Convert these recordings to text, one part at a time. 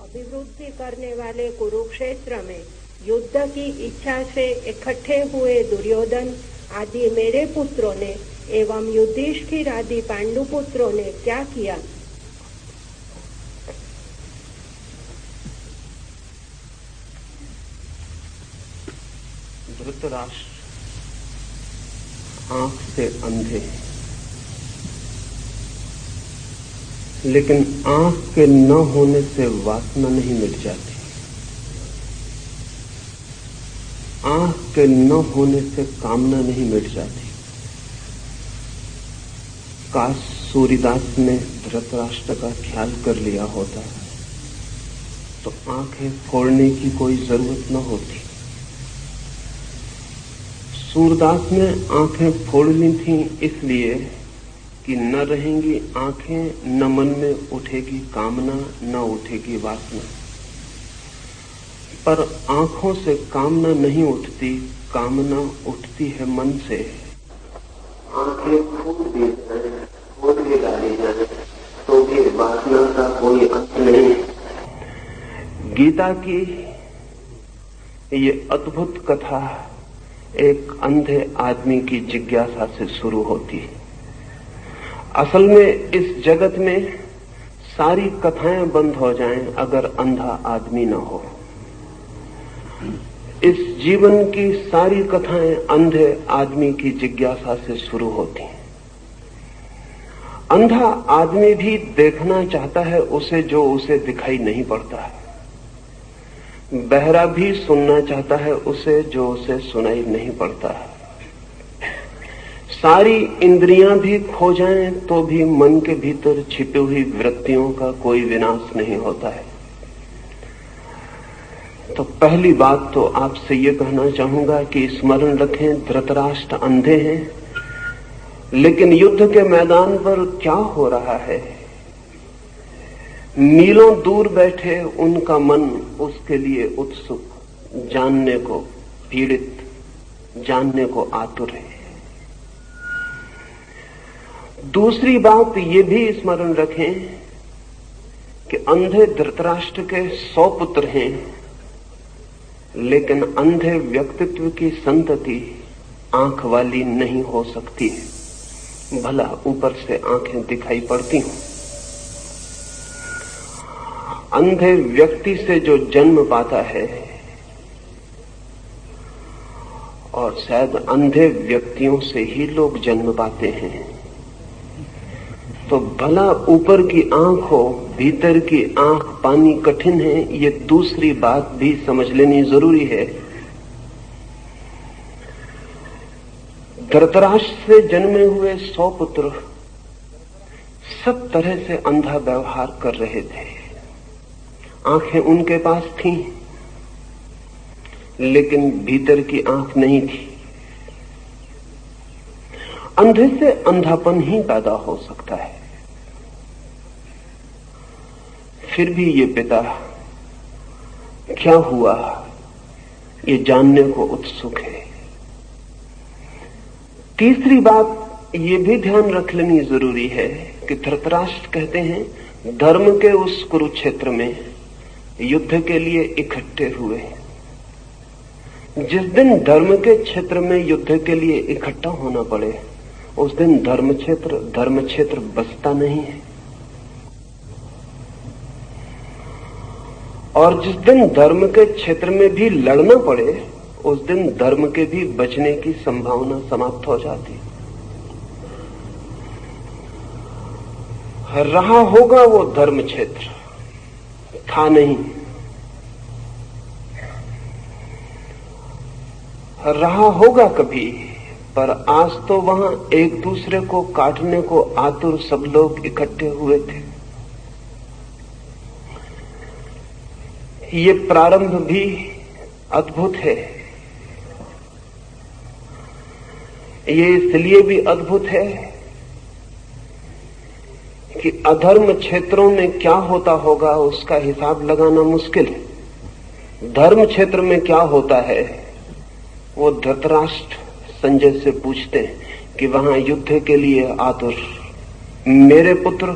अभिवृद्धि करने वाले कुरुक्षेत्र में युद्ध की इच्छा से इकट्ठे हुए दुर्योधन आदि मेरे पुत्रों ने एवं युधिष्ठिर आदि पांडु पुत्रों ने क्या किया? धृतराष्ट्र आंख से अंधे, लेकिन आंख के न होने से वासना नहीं मिट जाती। आंख के न होने से कामना नहीं मिट जाती। काश सूर्यदास ने धृतराष्ट्र का ख्याल कर लिया होता तो आंखें फोड़ने की कोई जरूरत न होती। सूरदास ने आंखें फोड़ ली थी इसलिए कि न रहेंगी आंखें, न मन में उठेगी कामना, न उठेगी वासना। पर आंखों से कामना नहीं उठती, कामना उठती है मन से। आंखें खोल भी डाली जाए तो भी वासना का कोई अंत नहीं। गीता की ये अद्भुत कथा एक अंधे आदमी की जिज्ञासा से शुरू होती है। असल में इस जगत में सारी कथाएं बंद हो जाएं अगर अंधा आदमी न हो। इस जीवन की सारी कथाएं अंधे आदमी की जिज्ञासा से शुरू होती हैं। अंधा आदमी भी देखना चाहता है उसे जो उसे दिखाई नहीं पड़ता है। बहरा भी सुनना चाहता है उसे जो उसे सुनाई नहीं पड़ता है। सारी इंद्रियां भी खो जाएं तो भी मन के भीतर छिपी हुई वृत्तियों का कोई विनाश नहीं होता है। तो पहली बात तो आपसे ये कहना चाहूंगा कि स्मरण रखें, धृतराष्ट्र अंधे हैं, लेकिन युद्ध के मैदान पर क्या हो रहा है, मीलों दूर बैठे उनका मन उसके लिए उत्सुक, जानने को पीड़ित, जानने को आतुर है। दूसरी बात ये भी स्मरण रखें कि अंधे धृतराष्ट्र के 100 पुत्र हैं, लेकिन अंधे व्यक्तित्व की संतति आंख वाली नहीं हो सकती है। भला ऊपर से आंखें दिखाई पड़ती हों। अंधे व्यक्ति से जो जन्म पाता है, और शायद अंधे व्यक्तियों से ही लोग जन्म पाते हैं, तो भला ऊपर की आंख हो, भीतर की आंख पानी कठिन है, ये दूसरी बात भी समझ लेनी जरूरी है। धृतराष्ट्र से जन्मे हुए 100 पुत्र सब तरह से अंधा व्यवहार कर रहे थे। आंखें उनके पास थीं, लेकिन भीतर की आंख नहीं थी। अंधे से अंधापन ही पैदा हो सकता है। फिर भी ये पिता क्या हुआ ये जानने को उत्सुक है। तीसरी बात ये भी ध्यान रख लेनी जरूरी है कि धृतराष्ट्र कहते हैं धर्म के उस कुरुक्षेत्र में युद्ध के लिए इकट्ठे हुए। जिस दिन धर्म के क्षेत्र में युद्ध के लिए इकट्ठा होना पड़े, उस दिन धर्म क्षेत्र बचता नहीं है। और जिस दिन धर्म के क्षेत्र में भी लड़ना पड़े, उस दिन धर्म के भी बचने की संभावना समाप्त हो जाती। रहा होगा वो धर्म क्षेत्र, था नहीं। रहा होगा कभी, पर आज तो वहां एक दूसरे को काटने को आतुर सब लोग इकट्ठे हुए थे। ये प्रारंभ भी अद्भुत है। ये इसलिए भी अद्भुत है कि अधर्म क्षेत्रों में क्या होता होगा उसका हिसाब लगाना मुश्किल है। धर्म क्षेत्र में क्या होता है वो धृतराष्ट्र संजय से पूछते हैं कि वहां युद्ध के लिए आतुर मेरे पुत्र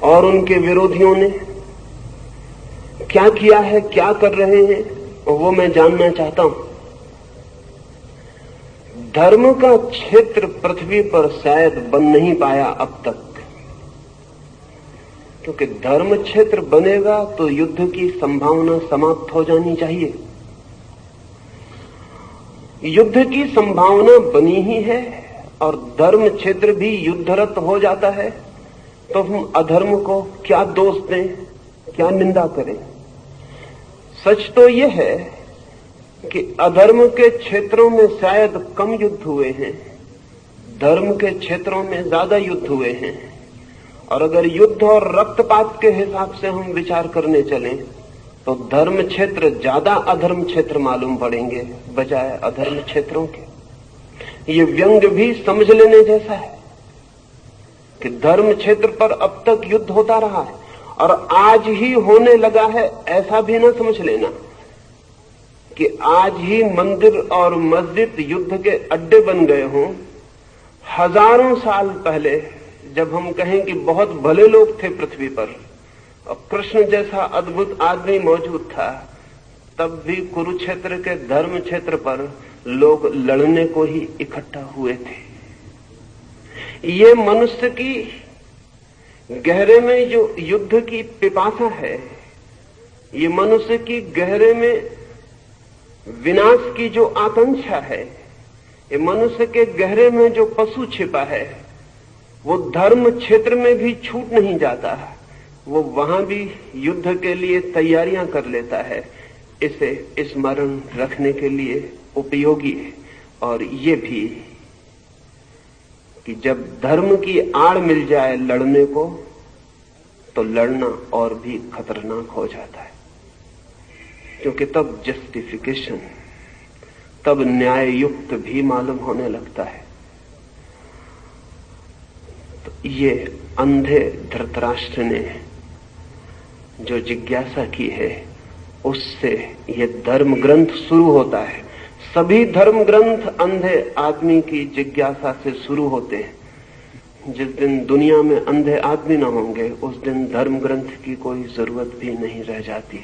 और उनके विरोधियों ने क्या किया है, क्या कर रहे हैं, वो मैं जानना चाहता हूं। धर्म का क्षेत्र पृथ्वी पर शायद बन नहीं पाया अब तक, क्योंकि धर्म क्षेत्र बनेगा तो युद्ध की संभावना समाप्त हो जानी चाहिए। युद्ध की संभावना बनी ही है और धर्म क्षेत्र भी युद्धरत हो जाता है, तो हम अधर्म को क्या दोष दें, क्या निंदा करें। सच तो यह है कि अधर्म के क्षेत्रों में शायद कम युद्ध हुए हैं, धर्म के क्षेत्रों में ज्यादा युद्ध हुए हैं। और अगर युद्ध और रक्तपात के हिसाब से हम विचार करने चलें तो धर्म क्षेत्र ज्यादा अधर्म क्षेत्र मालूम पड़ेंगे बजाय अधर्म क्षेत्रों के। ये व्यंग्य भी समझ लेने जैसा है कि धर्म क्षेत्र पर अब तक युद्ध होता रहा है और आज ही होने लगा है, ऐसा भी ना समझ लेना कि आज ही मंदिर और मस्जिद युद्ध के अड्डे बन गए हों। हजारों साल पहले जब हम कहें कि बहुत भले लोग थे पृथ्वी पर और कृष्ण जैसा अद्भुत आदमी मौजूद था, तब भी कुरुक्षेत्र के धर्म क्षेत्र पर लोग लड़ने को ही इकट्ठा हुए थे। ये मनुष्य की गहरे में जो युद्ध की पिपासा है, ये मनुष्य की गहरे में विनाश की जो आकांक्षा है, ये मनुष्य के गहरे में जो पशु छिपा है, वो धर्म क्षेत्र में भी छूट नहीं जाता, वो वहां भी युद्ध के लिए तैयारियां कर लेता है। इसे स्मरण रखने के लिए उपयोगी है। और ये भी कि जब धर्म की आड़ मिल जाए लड़ने को, तो लड़ना और भी खतरनाक हो जाता है, क्योंकि तब जस्टिफिकेशन, तब न्याय युक्त भी मालूम होने लगता है। तो ये अंधे धृतराष्ट्र ने जो जिज्ञासा की है, उससे ये धर्म ग्रंथ शुरू होता है। सभी धर्म ग्रंथ अंधे आदमी की जिज्ञासा से शुरू होते हैं। जिस दिन दुनिया में अंधे आदमी न होंगे, उस दिन धर्म ग्रंथ की कोई जरूरत भी नहीं रह जाती।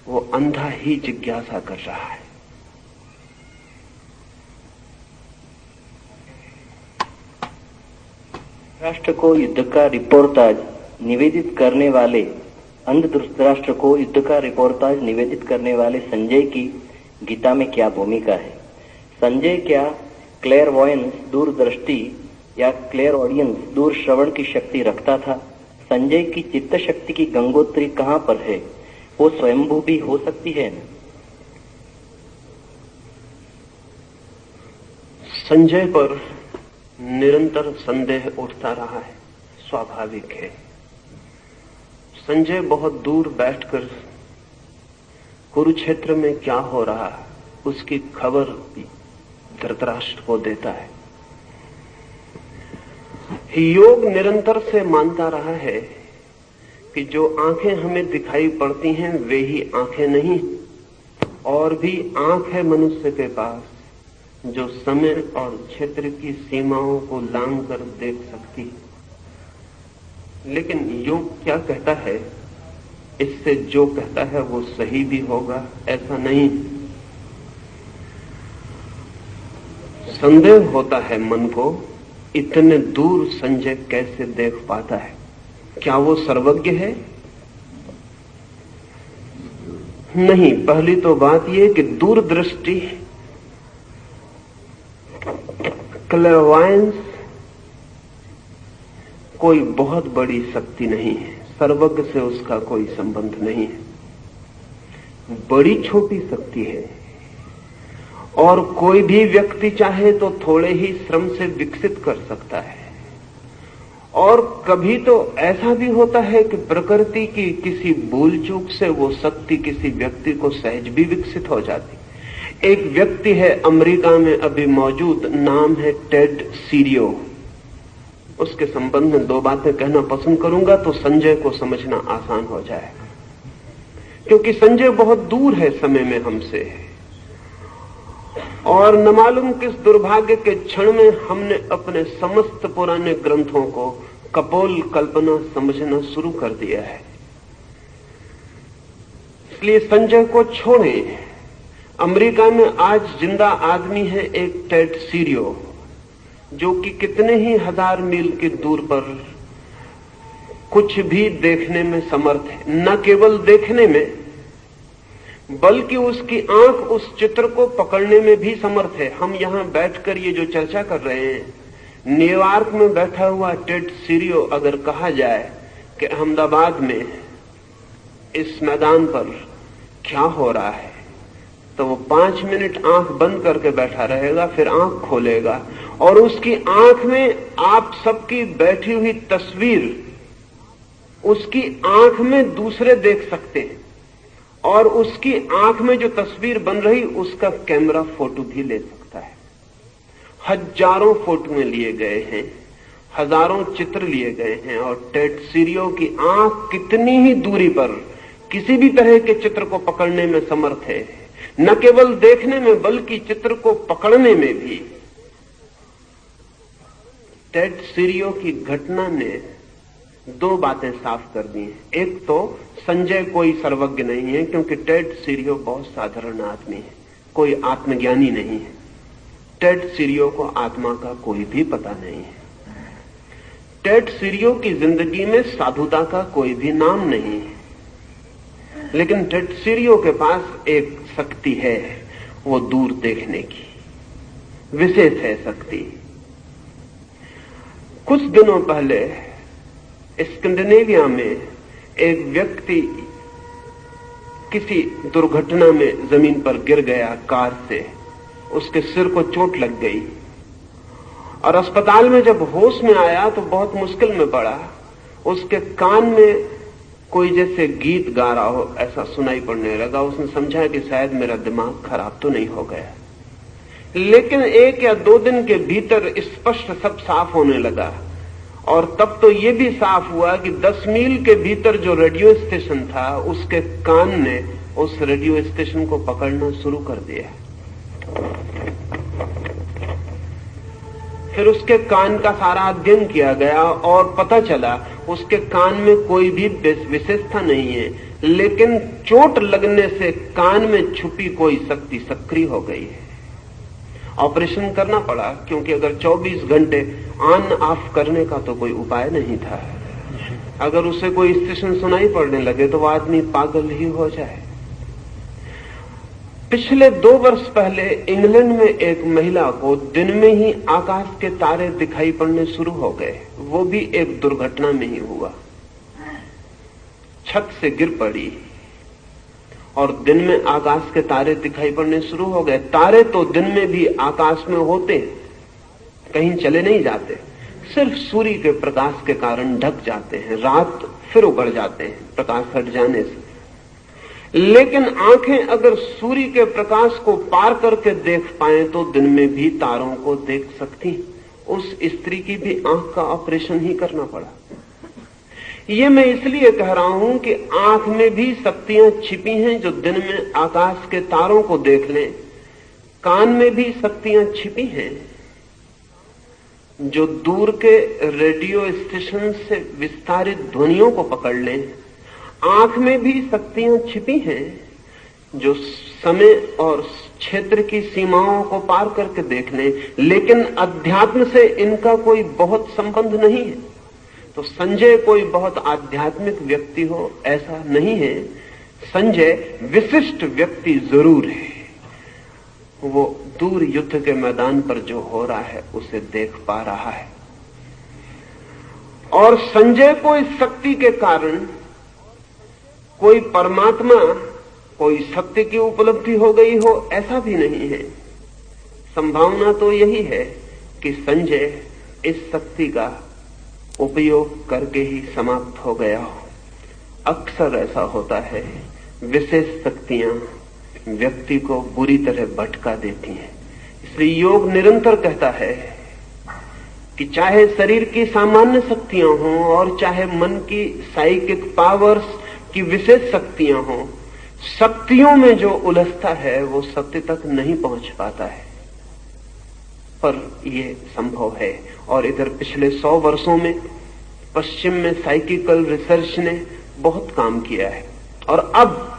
वो अंधा ही जिज्ञासा कर रहा है। राष्ट्र को युद्ध का रिपोर्टाज निवेदित करने वाले अंध धृतराष्ट्र को युद्ध का रिपोर्टाज निवेदित करने वाले संजय की गीता में क्या भूमिका है? संजय क्या क्लेयरवॉयंस दूरदृष्टि या क्लेयर ऑडियंस दूर श्रवण की शक्ति रखता था? संजय की चित्त शक्ति की गंगोत्री कहां पर है? वो स्वयंभू भी हो सकती है न? संजय पर निरंतर संदेह उठता रहा है, स्वाभाविक है। संजय बहुत दूर बैठकर कुरुक्षेत्र में क्या हो रहा है उसकी खबर धृतराष्ट्र को देता है। योग निरंतर से मानता रहा है कि जो आंखें हमें दिखाई पड़ती हैं वे ही आंखें नहीं, और भी आंख है मनुष्य के पास जो समय और क्षेत्र की सीमाओं को लांघ कर देख सकती है। लेकिन योग क्या कहता है, इससे जो कहता है वो सही भी होगा ऐसा नहीं। संदेह होता है मन को, इतने दूर संजय कैसे देख पाता है? क्या वो सर्वज्ञ है? नहीं। पहली तो बात यह कि दूरदृष्टि, क्लेयरवॉयंस कोई बहुत बड़ी शक्ति नहीं है, सर्वज्ञ से उसका कोई संबंध नहीं है। बड़ी छोटी शक्ति है और कोई भी व्यक्ति चाहे तो थोड़े ही श्रम से विकसित कर सकता है। और कभी तो ऐसा भी होता है कि प्रकृति की किसी भूल चूक से वो शक्ति किसी व्यक्ति को सहज भी विकसित हो जाती। एक व्यक्ति है अमेरिका में अभी मौजूद, नाम है टेड सीरियो। उसके संबंध में 2 बातें कहना पसंद करूंगा तो संजय को समझना आसान हो जाएगा, क्योंकि संजय बहुत दूर है समय में हमसे, और न मालूम किस दुर्भाग्य के क्षण में हमने अपने समस्त पुराने ग्रंथों को कपोल कल्पना समझना शुरू कर दिया है। इसलिए संजय को छोड़ें। अमेरिका में आज जिंदा आदमी है एक टेड सीरियो, जो कि कितने ही हजार मील की दूर पर कुछ भी देखने में समर्थ है। न केवल देखने में, बल्कि उसकी आंख उस चित्र को पकड़ने में भी समर्थ है। हम यहां बैठकर ये जो चर्चा कर रहे हैं, न्यूयॉर्क में बैठा हुआ टेड सीरियो अगर कहा जाए कि अहमदाबाद में इस मैदान पर क्या हो रहा है, तो वो 5 मिनट आंख बंद करके बैठा रहेगा, फिर आंख खोलेगा और उसकी आंख में आप सबकी बैठी हुई तस्वीर उसकी आंख में दूसरे देख सकते हैं, और उसकी आंख में जो तस्वीर बन रही उसका कैमरा फोटो भी ले सकता है। हजारों फोटोएं लिए गए हैं, हजारों चित्र लिए गए हैं, और टेड सीरियो की आंख कितनी ही दूरी पर किसी भी तरह के चित्र को पकड़ने में समर्थ है। न केवल देखने में बल्कि चित्र को पकड़ने में भी। टेड सीरियो की घटना ने 2 बातें साफ कर दी हैं। एक तो संजय कोई सर्वज्ञ नहीं है, क्योंकि टेड सीरियो बहुत साधारण आदमी है, कोई आत्मज्ञानी नहीं है। टेड सीरियो को आत्मा का कोई भी पता नहीं है। टेड सीरियो की जिंदगी में साधुता का कोई भी नाम नहीं है, लेकिन टेड सीरियो के पास एक शक्ति है, वो दूर देखने की विशेष है शक्ति। कुछ दिनों पहले स्कैंडिनेविया में एक व्यक्ति किसी दुर्घटना में जमीन पर गिर गया कार से, उसके सिर को चोट लग गई और अस्पताल में जब होश में आया तो बहुत मुश्किल में पड़ा। उसके कान में कोई जैसे गीत गा रहा हो ऐसा सुनाई पड़ने लगा। उसने समझा कि शायद मेरा दिमाग खराब तो नहीं हो गया, लेकिन 1 या 2 दिन के भीतर स्पष्ट सब साफ होने लगा। और तब तो ये भी साफ हुआ कि 10 मील के भीतर जो रेडियो स्टेशन था, उसके कान ने उस रेडियो स्टेशन को पकड़ना शुरू कर दिया। फिर उसके कान का सारा अध्ययन किया गया और पता चला उसके कान में कोई भी विशेषता नहीं है, लेकिन चोट लगने से कान में छुपी कोई शक्ति सक्रिय हो गई है। ऑपरेशन करना पड़ा, क्योंकि अगर 24 घंटे ऑन ऑफ करने का तो कोई उपाय नहीं था। अगर उसे कोई स्टेशन सुनाई पड़ने लगे तो वो आदमी पागल ही हो जाए। पिछले 2 वर्ष पहले इंग्लैंड में एक महिला को दिन में ही आकाश के तारे दिखाई पड़ने शुरू हो गए। वो भी एक दुर्घटना में ही हुआ। छत से गिर पड़ी और दिन में आकाश के तारे दिखाई पड़ने शुरू हो गए। तारे तो दिन में भी आकाश में होते, कहीं चले नहीं जाते, सिर्फ सूर्य के प्रकाश के कारण ढक जाते हैं, रात फिर उगड़ जाते हैं प्रकाश हट जाने से। लेकिन आंखें अगर सूर्य के प्रकाश को पार करके देख पाए तो दिन में भी तारों को देख सकती। उस स्त्री की भी आंख का ऑपरेशन ही करना पड़ा। ये मैं इसलिए कह रहा हूं कि आंख में भी शक्तियां छिपी हैं जो दिन में आकाश के तारों को देख लें। कान में भी शक्तियां छिपी हैं जो दूर के रेडियो स्टेशन से विस्तारित ध्वनियों को पकड़ लें। आंख में भी शक्तियां छिपी हैं जो समय और क्षेत्र की सीमाओं को पार करके देख लें, लेकिन अध्यात्म से इनका कोई बहुत संबंध नहीं है। तो संजय कोई बहुत आध्यात्मिक व्यक्ति हो ऐसा नहीं है। संजय विशिष्ट व्यक्ति जरूर है। वो दूर युद्ध के मैदान पर जो हो रहा है उसे देख पा रहा है, और संजय को इस शक्ति के कारण कोई परमात्मा, कोई सत्य की उपलब्धि हो गई हो ऐसा भी नहीं है। संभावना तो यही है कि संजय इस शक्ति का उपयोग करके ही समाप्त हो गया हो। अक्सर ऐसा होता है, विशेष शक्तियां व्यक्ति को बुरी तरह भटका देती हैं। इसलिए योग निरंतर कहता है कि चाहे शरीर की सामान्य शक्तियां हों और चाहे मन की साइकिक पावर्स की विशेष शक्तियां हों, शक्तियों में जो उलझता है वो सत्य तक नहीं पहुंच पाता है। पर यह संभव है। और इधर पिछले 100 वर्षों में पश्चिम में साइकिकल रिसर्च ने बहुत काम किया है। और अब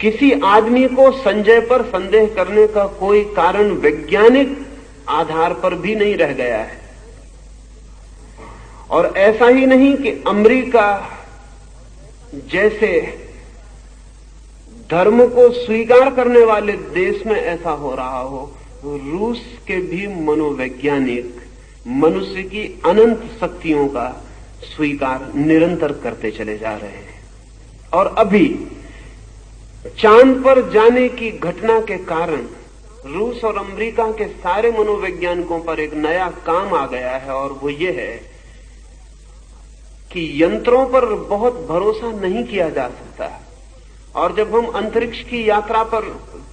किसी आदमी को संजय पर संदेह करने का कोई कारण वैज्ञानिक आधार पर भी नहीं रह गया है। और ऐसा ही नहीं कि अमेरिका जैसे धर्म को स्वीकार करने वाले देश में ऐसा हो रहा हो, रूस के भी मनोवैज्ञानिक मनुष्य की अनंत शक्तियों का स्वीकार निरंतर करते चले जा रहे हैं। और अभी चांद पर जाने की घटना के कारण रूस और अमेरिका के सारे मनोवैज्ञानिकों पर एक नया काम आ गया है, और वो ये है कि यंत्रों पर बहुत भरोसा नहीं किया जा सकता। और जब हम अंतरिक्ष की यात्रा पर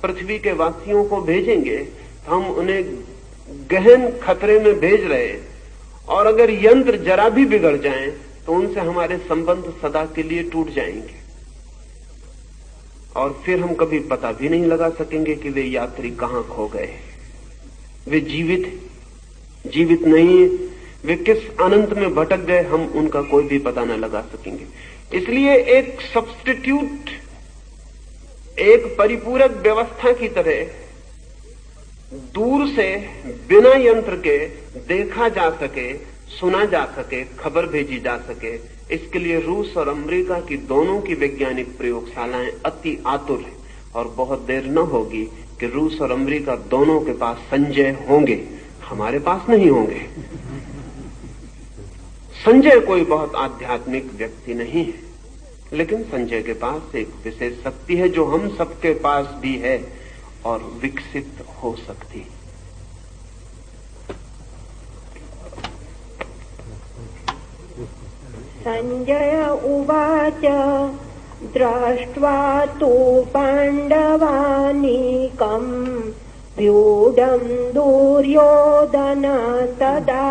पृथ्वी के वासियों को भेजेंगे तो हम उन्हें गहन खतरे में भेज रहे हैं, और अगर यंत्र जरा भी बिगड़ जाएं तो उनसे हमारे संबंध सदा के लिए टूट जाएंगे, और फिर हम कभी पता भी नहीं लगा सकेंगे कि वे यात्री कहां खो गए। वे जीवित नहीं है, वे किस अनंत में भटक गए, हम उनका कोई भी पता न लगा सकेंगे। इसलिए एक सब्स्टिट्यूट, एक परिपूरक व्यवस्था की तरह दूर से बिना यंत्र के देखा जा सके, सुना जा सके, खबर भेजी जा सके, इसके लिए रूस और अमेरिका की दोनों की वैज्ञानिक प्रयोगशालाएं अति आतुर हैं। और बहुत देर न होगी कि रूस और अमेरिका दोनों के पास संजय होंगे, हमारे पास नहीं होंगे। संजय कोई बहुत आध्यात्मिक व्यक्ति नहीं है, लेकिन संजय के पास एक विशेष शक्ति है जो हम सबके पास भी है और विकसित हो सकती। संजय उवाच दृष्ट्वा तु पाण्डवानीकं व्यूढं दुर्योधन तदा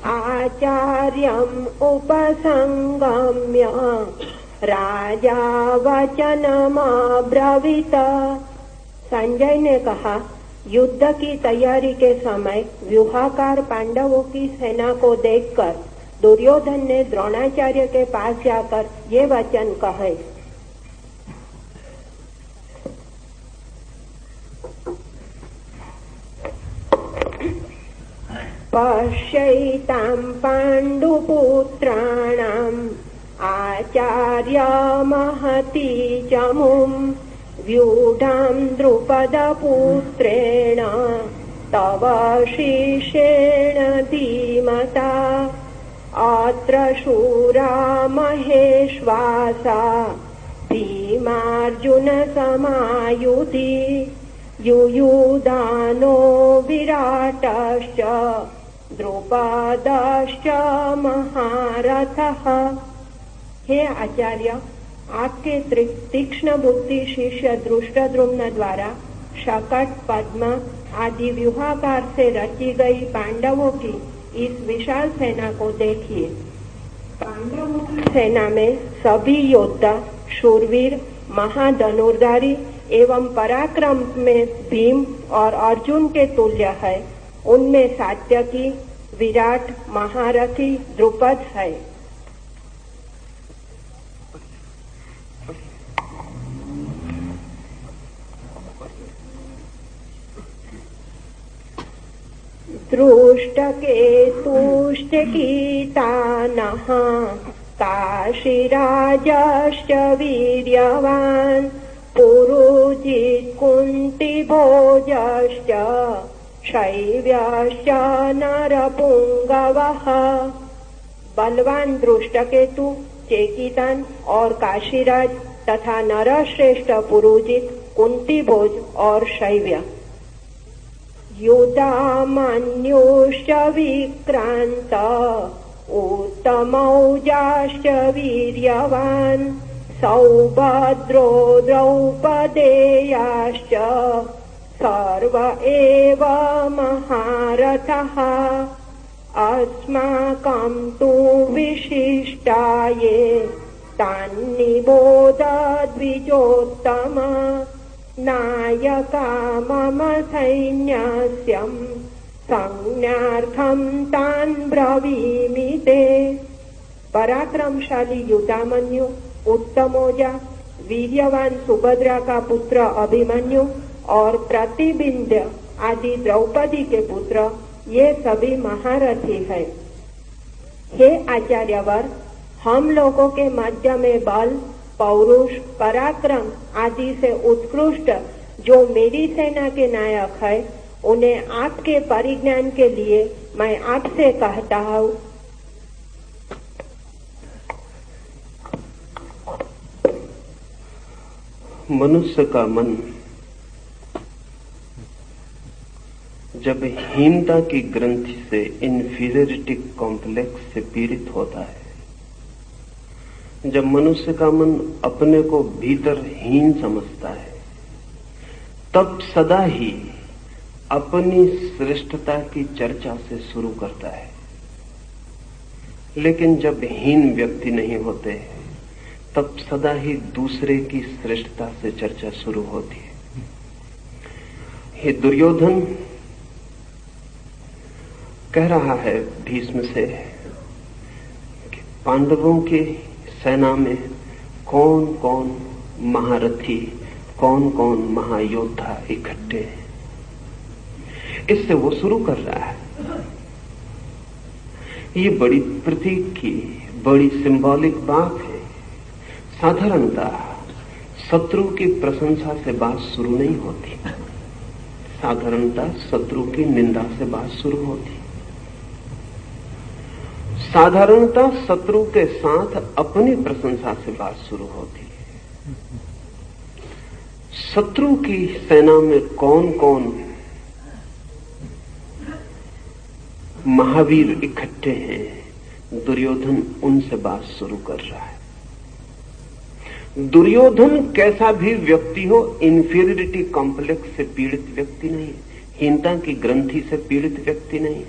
आचार्यम् उपसंगम्य राजा वचनमब्रवीत। संजय ने कहा, युद्ध की तैयारी के समय व्यूहाकार पांडवों की सेना को देखकर दुर्योधन ने द्रोणाचार्य के पास जाकर ये वचन कहे, पश्यैतां पाण्डुपुत्राणाम् आचार्य महती चमुं व्यूढां द्रुपदपुत्रेण तव शिष्येण धीमता अत्र शूरा महेश्वासा भीमार्जुन समायुधि युयुधानो विराटश्च द्रुपदश्च महारथः। हे आचार्य, आपके तीक्ष्ण बुद्धि शिष्य धृष्टद्युम्न द्वारा शकट, पद्म आदि व्यूहाकार से रची गई पांडवों की इस विशाल सेना को देखिए। पांडवों की सेना में सभी योद्धा शूरवीर, महाधनुर्धारी एवं पराक्रम में भीम और अर्जुन के तुल्य है। उनमें सात्यकी, विराट, महारथी द्रुपद है। दृष्टकेतुष्टकीतानः काशीराजश्च वीर्यवान् पुरुजित् कुन्तिभोजश्च शैव्यश्च नरपुंगवः। बलवान दृष्टकेतु, चेकितान और काशीराज तथा नरश्रेष्ठ पुरुजित, कुंतीभोज और शैव्य। युधामन्युश्च विक्रांत उत्तमौजाश्च वीर्यवान् सौभद्रो द्रौपदेयाश्च सर्व एव महारथः। अस्माकं तु विशिष्टाये तान्निबोध द्विजोत्तम नायका मम सैन्यस्यं संज्ञार्थं तान् ब्रवीमि ते। पराक्रमशाली युधामन्यु, उत्तमोजा, वीर्यवान सुभद्रा का पुत्र अभिमन्यु और प्रतिबिंध्य आदि द्रौपदी के पुत्र, ये सभी महारथी हैं। हे आचार्यवर, हम लोगों के मध्य में बल, पौरुष, पराक्रम आदि से उत्कृष्ट जो मेरी सेना के नायक है, उन्हें आपके परिज्ञान के लिए मैं आपसे कहता हूँ। मनुष्य का मन जब हीनता की ग्रंथि से, इंफीरियरिटी कॉम्प्लेक्स से पीड़ित होता है, जब मनुष्य का मन अपने को भीतर हीन समझता है, तब सदा ही अपनी श्रेष्ठता की चर्चा से शुरू करता है। लेकिन जब हीन व्यक्ति नहीं होते, तब सदा ही दूसरे की श्रेष्ठता से चर्चा शुरू होती है। ये दुर्योधन कह रहा है भीष्म से कि पांडवों की सेना में कौन कौन महारथी, कौन कौन महायोद्धा इकट्ठे हैं। इससे वो शुरू कर रहा है। ये बड़ी प्रतीक की, बड़ी सिंबॉलिक बात है। साधारणतः शत्रु की प्रशंसा से बात शुरू नहीं होती, साधारणतः शत्रु की निंदा से बात शुरू होती। साधारणतः शत्रु के साथ अपनी प्रशंसा से बात शुरू होती है। शत्रु की सेना में कौन कौन महावीर इकट्ठे हैं, दुर्योधन उनसे बात शुरू कर रहा है। दुर्योधन कैसा भी व्यक्ति हो, इंफीरियरिटी कॉम्प्लेक्स से पीड़ित व्यक्ति नहीं, हीनता की ग्रंथि से पीड़ित व्यक्ति नहीं।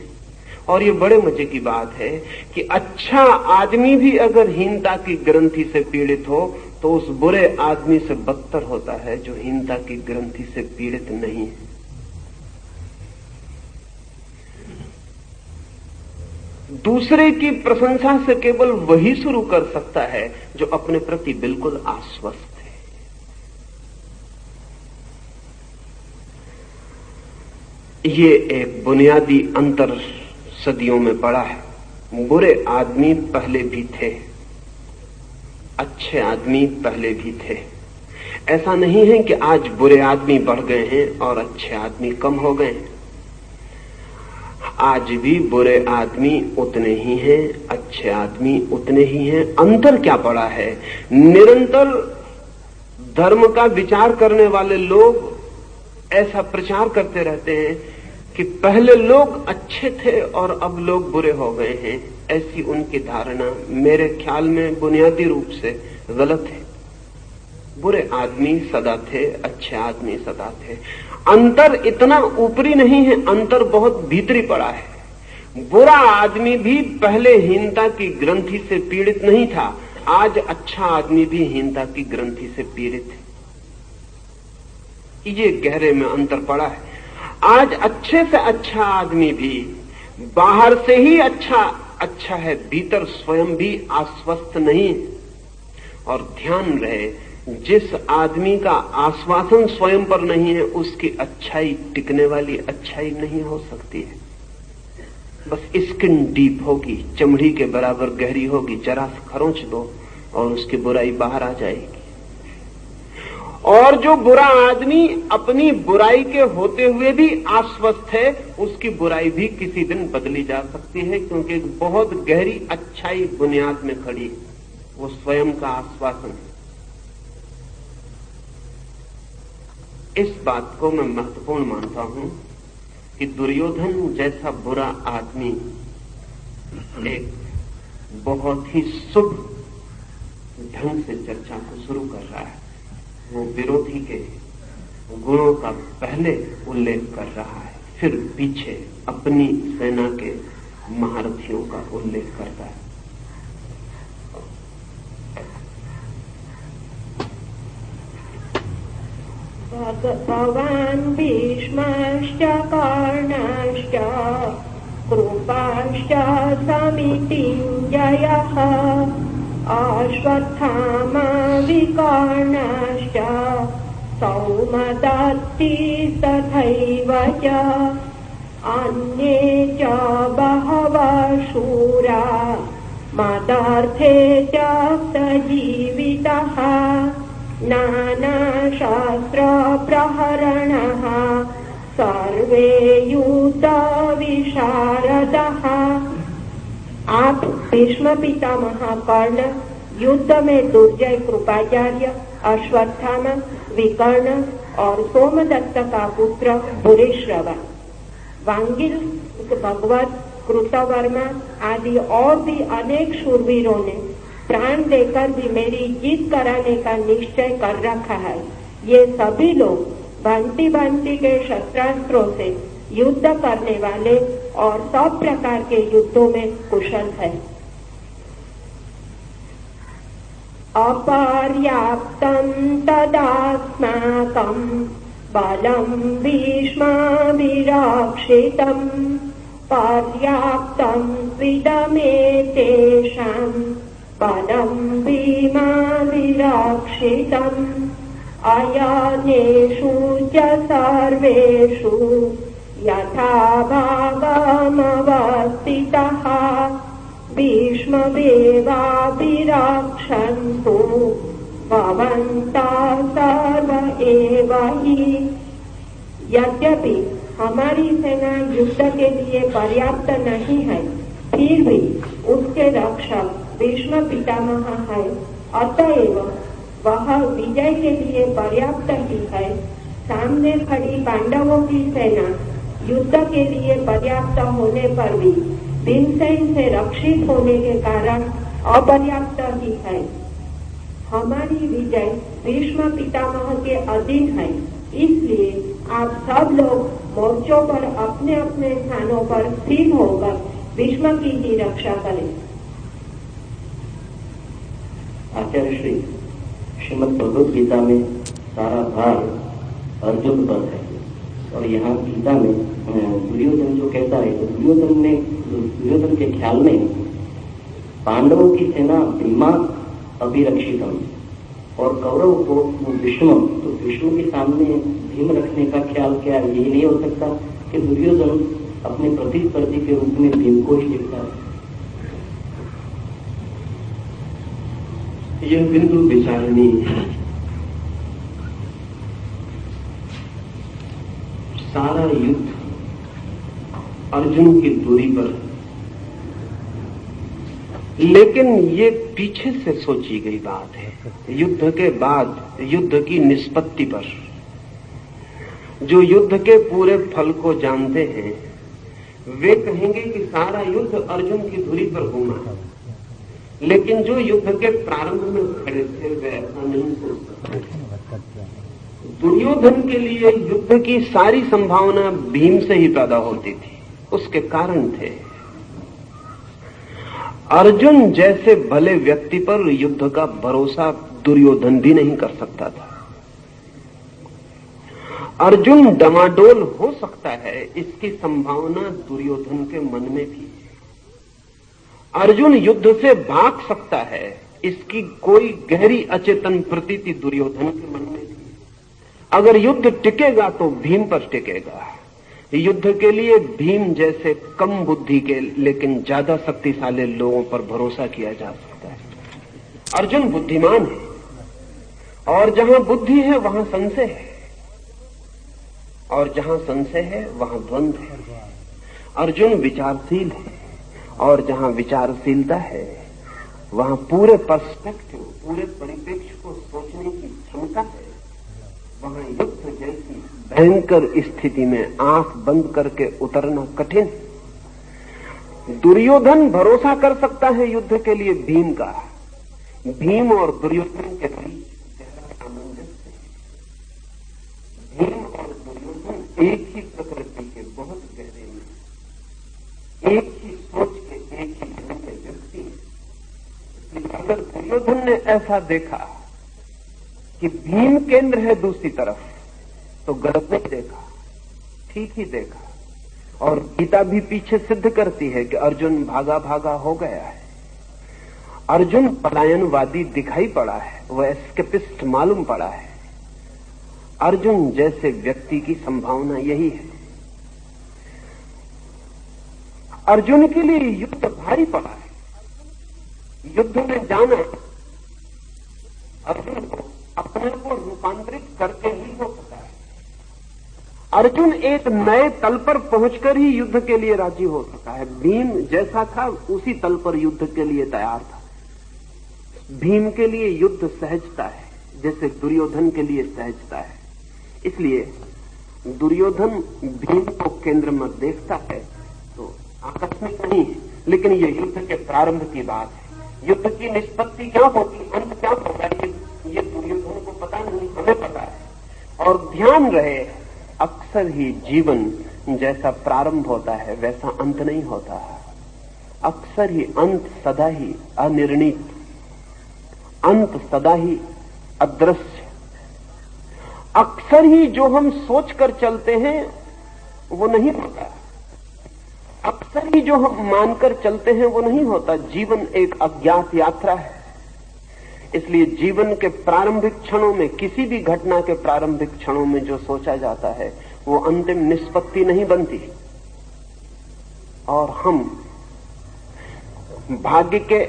और ये बड़े मजे की बात है कि अच्छा आदमी भी अगर हीनता की ग्रंथि से पीड़ित हो, तो उस बुरे आदमी से बदतर होता है जो हीनता की ग्रंथि से पीड़ित नहीं है। दूसरे की प्रशंसा से केवल वही शुरू कर सकता है जो अपने प्रति बिल्कुल आश्वस्त है। ये एक बुनियादी अंतर सदियों में पड़ा है। बुरे आदमी पहले भी थे, अच्छे आदमी पहले भी थे। ऐसा नहीं है कि आज बुरे आदमी बढ़ गए हैं और अच्छे आदमी कम हो गए हैं। आज भी बुरे आदमी उतने ही हैं, अच्छे आदमी उतने ही हैं। अंतर क्या पड़ा है? निरंतर धर्म का विचार करने वाले लोग ऐसा प्रचार करते रहते हैं कि पहले लोग अच्छे थे और अब लोग बुरे हो गए हैं। ऐसी उनकी धारणा मेरे ख्याल में बुनियादी रूप से गलत है। बुरे आदमी सदा थे, अच्छे आदमी सदा थे। अंतर इतना ऊपरी नहीं है, अंतर बहुत भीतरी पड़ा है। बुरा आदमी भी पहले हीनता की ग्रंथि से पीड़ित नहीं था, आज अच्छा आदमी भी हीनता की ग्रंथि से पीड़ित है। ये गहरे में अंतर पड़ा है। आज अच्छे से अच्छा आदमी भी बाहर से ही अच्छा है, भीतर स्वयं भी आश्वस्त नहीं। और ध्यान रहे, जिस आदमी का आश्वासन स्वयं पर नहीं है, उसकी अच्छाई टिकने वाली अच्छाई नहीं हो सकती है। बस स्किन डीप होगी, चमड़ी के बराबर गहरी होगी, जरा सा खरोंच दो और उसकी बुराई बाहर आ जाएगी। और जो बुरा आदमी अपनी बुराई के होते हुए भी आश्वस्त है, उसकी बुराई भी किसी दिन बदली जा सकती है, क्योंकि एक बहुत गहरी अच्छाई बुनियाद में खड़ी है, वो स्वयं का आश्वासन है। इस बात को मैं महत्वपूर्ण मानता हूं कि दुर्योधन जैसा बुरा आदमी एक बहुत ही शुभ ढंग से चर्चा को शुरू कर रहा है। वो विरोधी के गुणों का पहले उल्लेख कर रहा है, फिर पीछे अपनी सेना के महारथियों का उल्लेख करता है। भगवान् भीष्मश्च कर्णश्च कृपाश्च समितिञ्जयः अश्वत्थामा विकर्णश्च सौमदत्ति तथैव च अन्ये च बहवः शूरा मदर्थे च सजीवितः नानाशास्त्रप्रहरणः सर्वे युद्धविशारदः। आप भीष्म पितामह कर्ण, युद्ध में दुर्जय कृपाचार्य, अश्वत्थामा, विकर्ण और सोमदत्त का पुत्र भूरिश्रवा, वांगिल, भगवत, कृतवर्मा आदि और भी अनेक शूरवीरों ने प्राण देकर भी मेरी जीत कराने का निश्चय कर रखा है। ये सभी लोग भांति भांति के शस्त्रास्त्रों से युद्ध करने वाले और सब प्रकार के युद्धों में कुशल है। अपर्याप्तं तदास्माकं बलं भीष्माभिरक्षितं पर्याप्तं स्विदमेतेषां बलं भीमाभिरक्षितम् अयनेषु च सर्वेषु यथा भागमवस्थितः भीष्ममेवाभिरक्षन्तु भवन्तः सर्व एव हि। यद्यपि हमारी सेना युद्ध के लिए पर्याप्त नहीं है, फिर भी उसके रक्षक भीष्म पितामह है, अतएव वह विजय के लिए पर्याप्त ही है। सामने खड़ी पांडवों की सेना युद्ध के लिए पर्याप्त होने पर भी भीमसेन से रक्षित होने के कारण अपर्याप्त ही है। हमारी विजय भीष्म पितामह के अधीन है, इसलिए आप सब लोग मोर्चों पर अपने अपने स्थानों पर स्थिर होकर भीष्म की ही रक्षा करें। आचार्य श्री श्रीमद् भगवद गीता में सारा भार अर्जुन पर है, और यहाँ गीता में दुर्योधन जो कहता है, तो दुर्योधन के ख्याल में पांडवों की सेना भीमा अभिरक्षितम और कौरव को विष्णु, तो विष्णु के सामने भीम रखने का ख्याल क्या है? यही नहीं हो सकता कि दुर्योधन अपने प्रतिस्पर्धी के रूप में भीम को ही देखता है। यह बिंदु विचारणीय है। सारा युद्ध अर्जुन की दूरी पर, लेकिन ये पीछे से सोची गई बात है। युद्ध के बाद युद्ध की निष्पत्ति पर, जो युद्ध के पूरे फल को जानते हैं वे कहेंगे कि सारा युद्ध अर्जुन की दूरी पर घूमा, लेकिन जो युद्ध के प्रारंभ में खड़े थे वे ऐसा नहीं सोच सकते। दुर्योधन के लिए युद्ध की सारी संभावना भीम से ही पैदा होती थी, उसके कारण थे। अर्जुन जैसे भले व्यक्ति पर युद्ध का भरोसा दुर्योधन भी नहीं कर सकता था। अर्जुन डमाडोल हो सकता है, इसकी संभावना दुर्योधन के मन में भी है। अर्जुन युद्ध से भाग सकता है, इसकी कोई गहरी अचेतन प्रतीति दुर्योधन के मन में भी। अगर युद्ध टिकेगा तो भीम पर टिकेगा। युद्ध के लिए भीम जैसे कम बुद्धि के लेकिन ज्यादा शक्तिशाली लोगों पर भरोसा किया जा सकता है। अर्जुन बुद्धिमान है, और जहां बुद्धि है वहां संशय है, और जहां संशय है वहां द्वंद्व है। अर्जुन विचारशील है, और जहां विचारशीलता है वहां पूरे पर्सपेक्टिव, पूरे परिप्रेक्ष्य को सोचने की क्षमता है। वहां युद्ध जैसी भयंकर स्थिति में आंख बंद करके उतरना कठिन। दुर्योधन भरोसा कर सकता है युद्ध के लिए भीम का। भीम और दुर्योधन के बीच गहरा सामंजस्य है। भीम और दुर्योधन एक ही प्रकृति के बहुत गहरे में, एक ही अगर दुर्योधन ने ऐसा देखा कि भीम केंद्र है दूसरी तरफ, तो गलत नहीं देखा, ठीक ही देखा। और गीता भी पीछे सिद्ध करती है कि अर्जुन भागा भागा हो गया है। अर्जुन पलायनवादी दिखाई पड़ा है, वह एस्केपिस्ट मालूम पड़ा है। अर्जुन जैसे व्यक्ति की संभावना यही है। अर्जुन के लिए युद्ध भारी पड़ा है। युद्ध में जाना अर्जुन को अपने को रूपांतरित करके ही हो सकता है। अर्जुन एक नए तल पर पहुंचकर ही युद्ध के लिए राजी हो सका है। भीम जैसा था उसी तल पर युद्ध के लिए तैयार था। भीम के लिए युद्ध सहजता है, जैसे दुर्योधन के लिए सहजता है। इसलिए दुर्योधन भीम को केंद्र में देखता है तो आकस्मिक नहीं है, लेकिन ये युद्ध के प्रारंभ की बात है। युद्ध की निष्पत्ति क्या होगी, अंत क्या होगा, ये दुर्योधन को पता नहीं, हमें पता है। और ध्यान रहे, अक्सर ही जीवन जैसा प्रारंभ होता है वैसा अंत नहीं होता। अक्सर ही अंत सदा ही अनिर्णित, अंत सदा ही अदृश्य। अक्सर ही जो हम सोचकर चलते हैं वो नहीं होता, अक्सर ही जो हम मानकर चलते हैं वो नहीं होता। जीवन एक अज्ञात यात्रा है। इसलिए जीवन के प्रारंभिक क्षणों में, किसी भी घटना के प्रारंभिक क्षणों में जो सोचा जाता है वो अंतिम निष्पत्ति नहीं बनती। और हम भाग्य के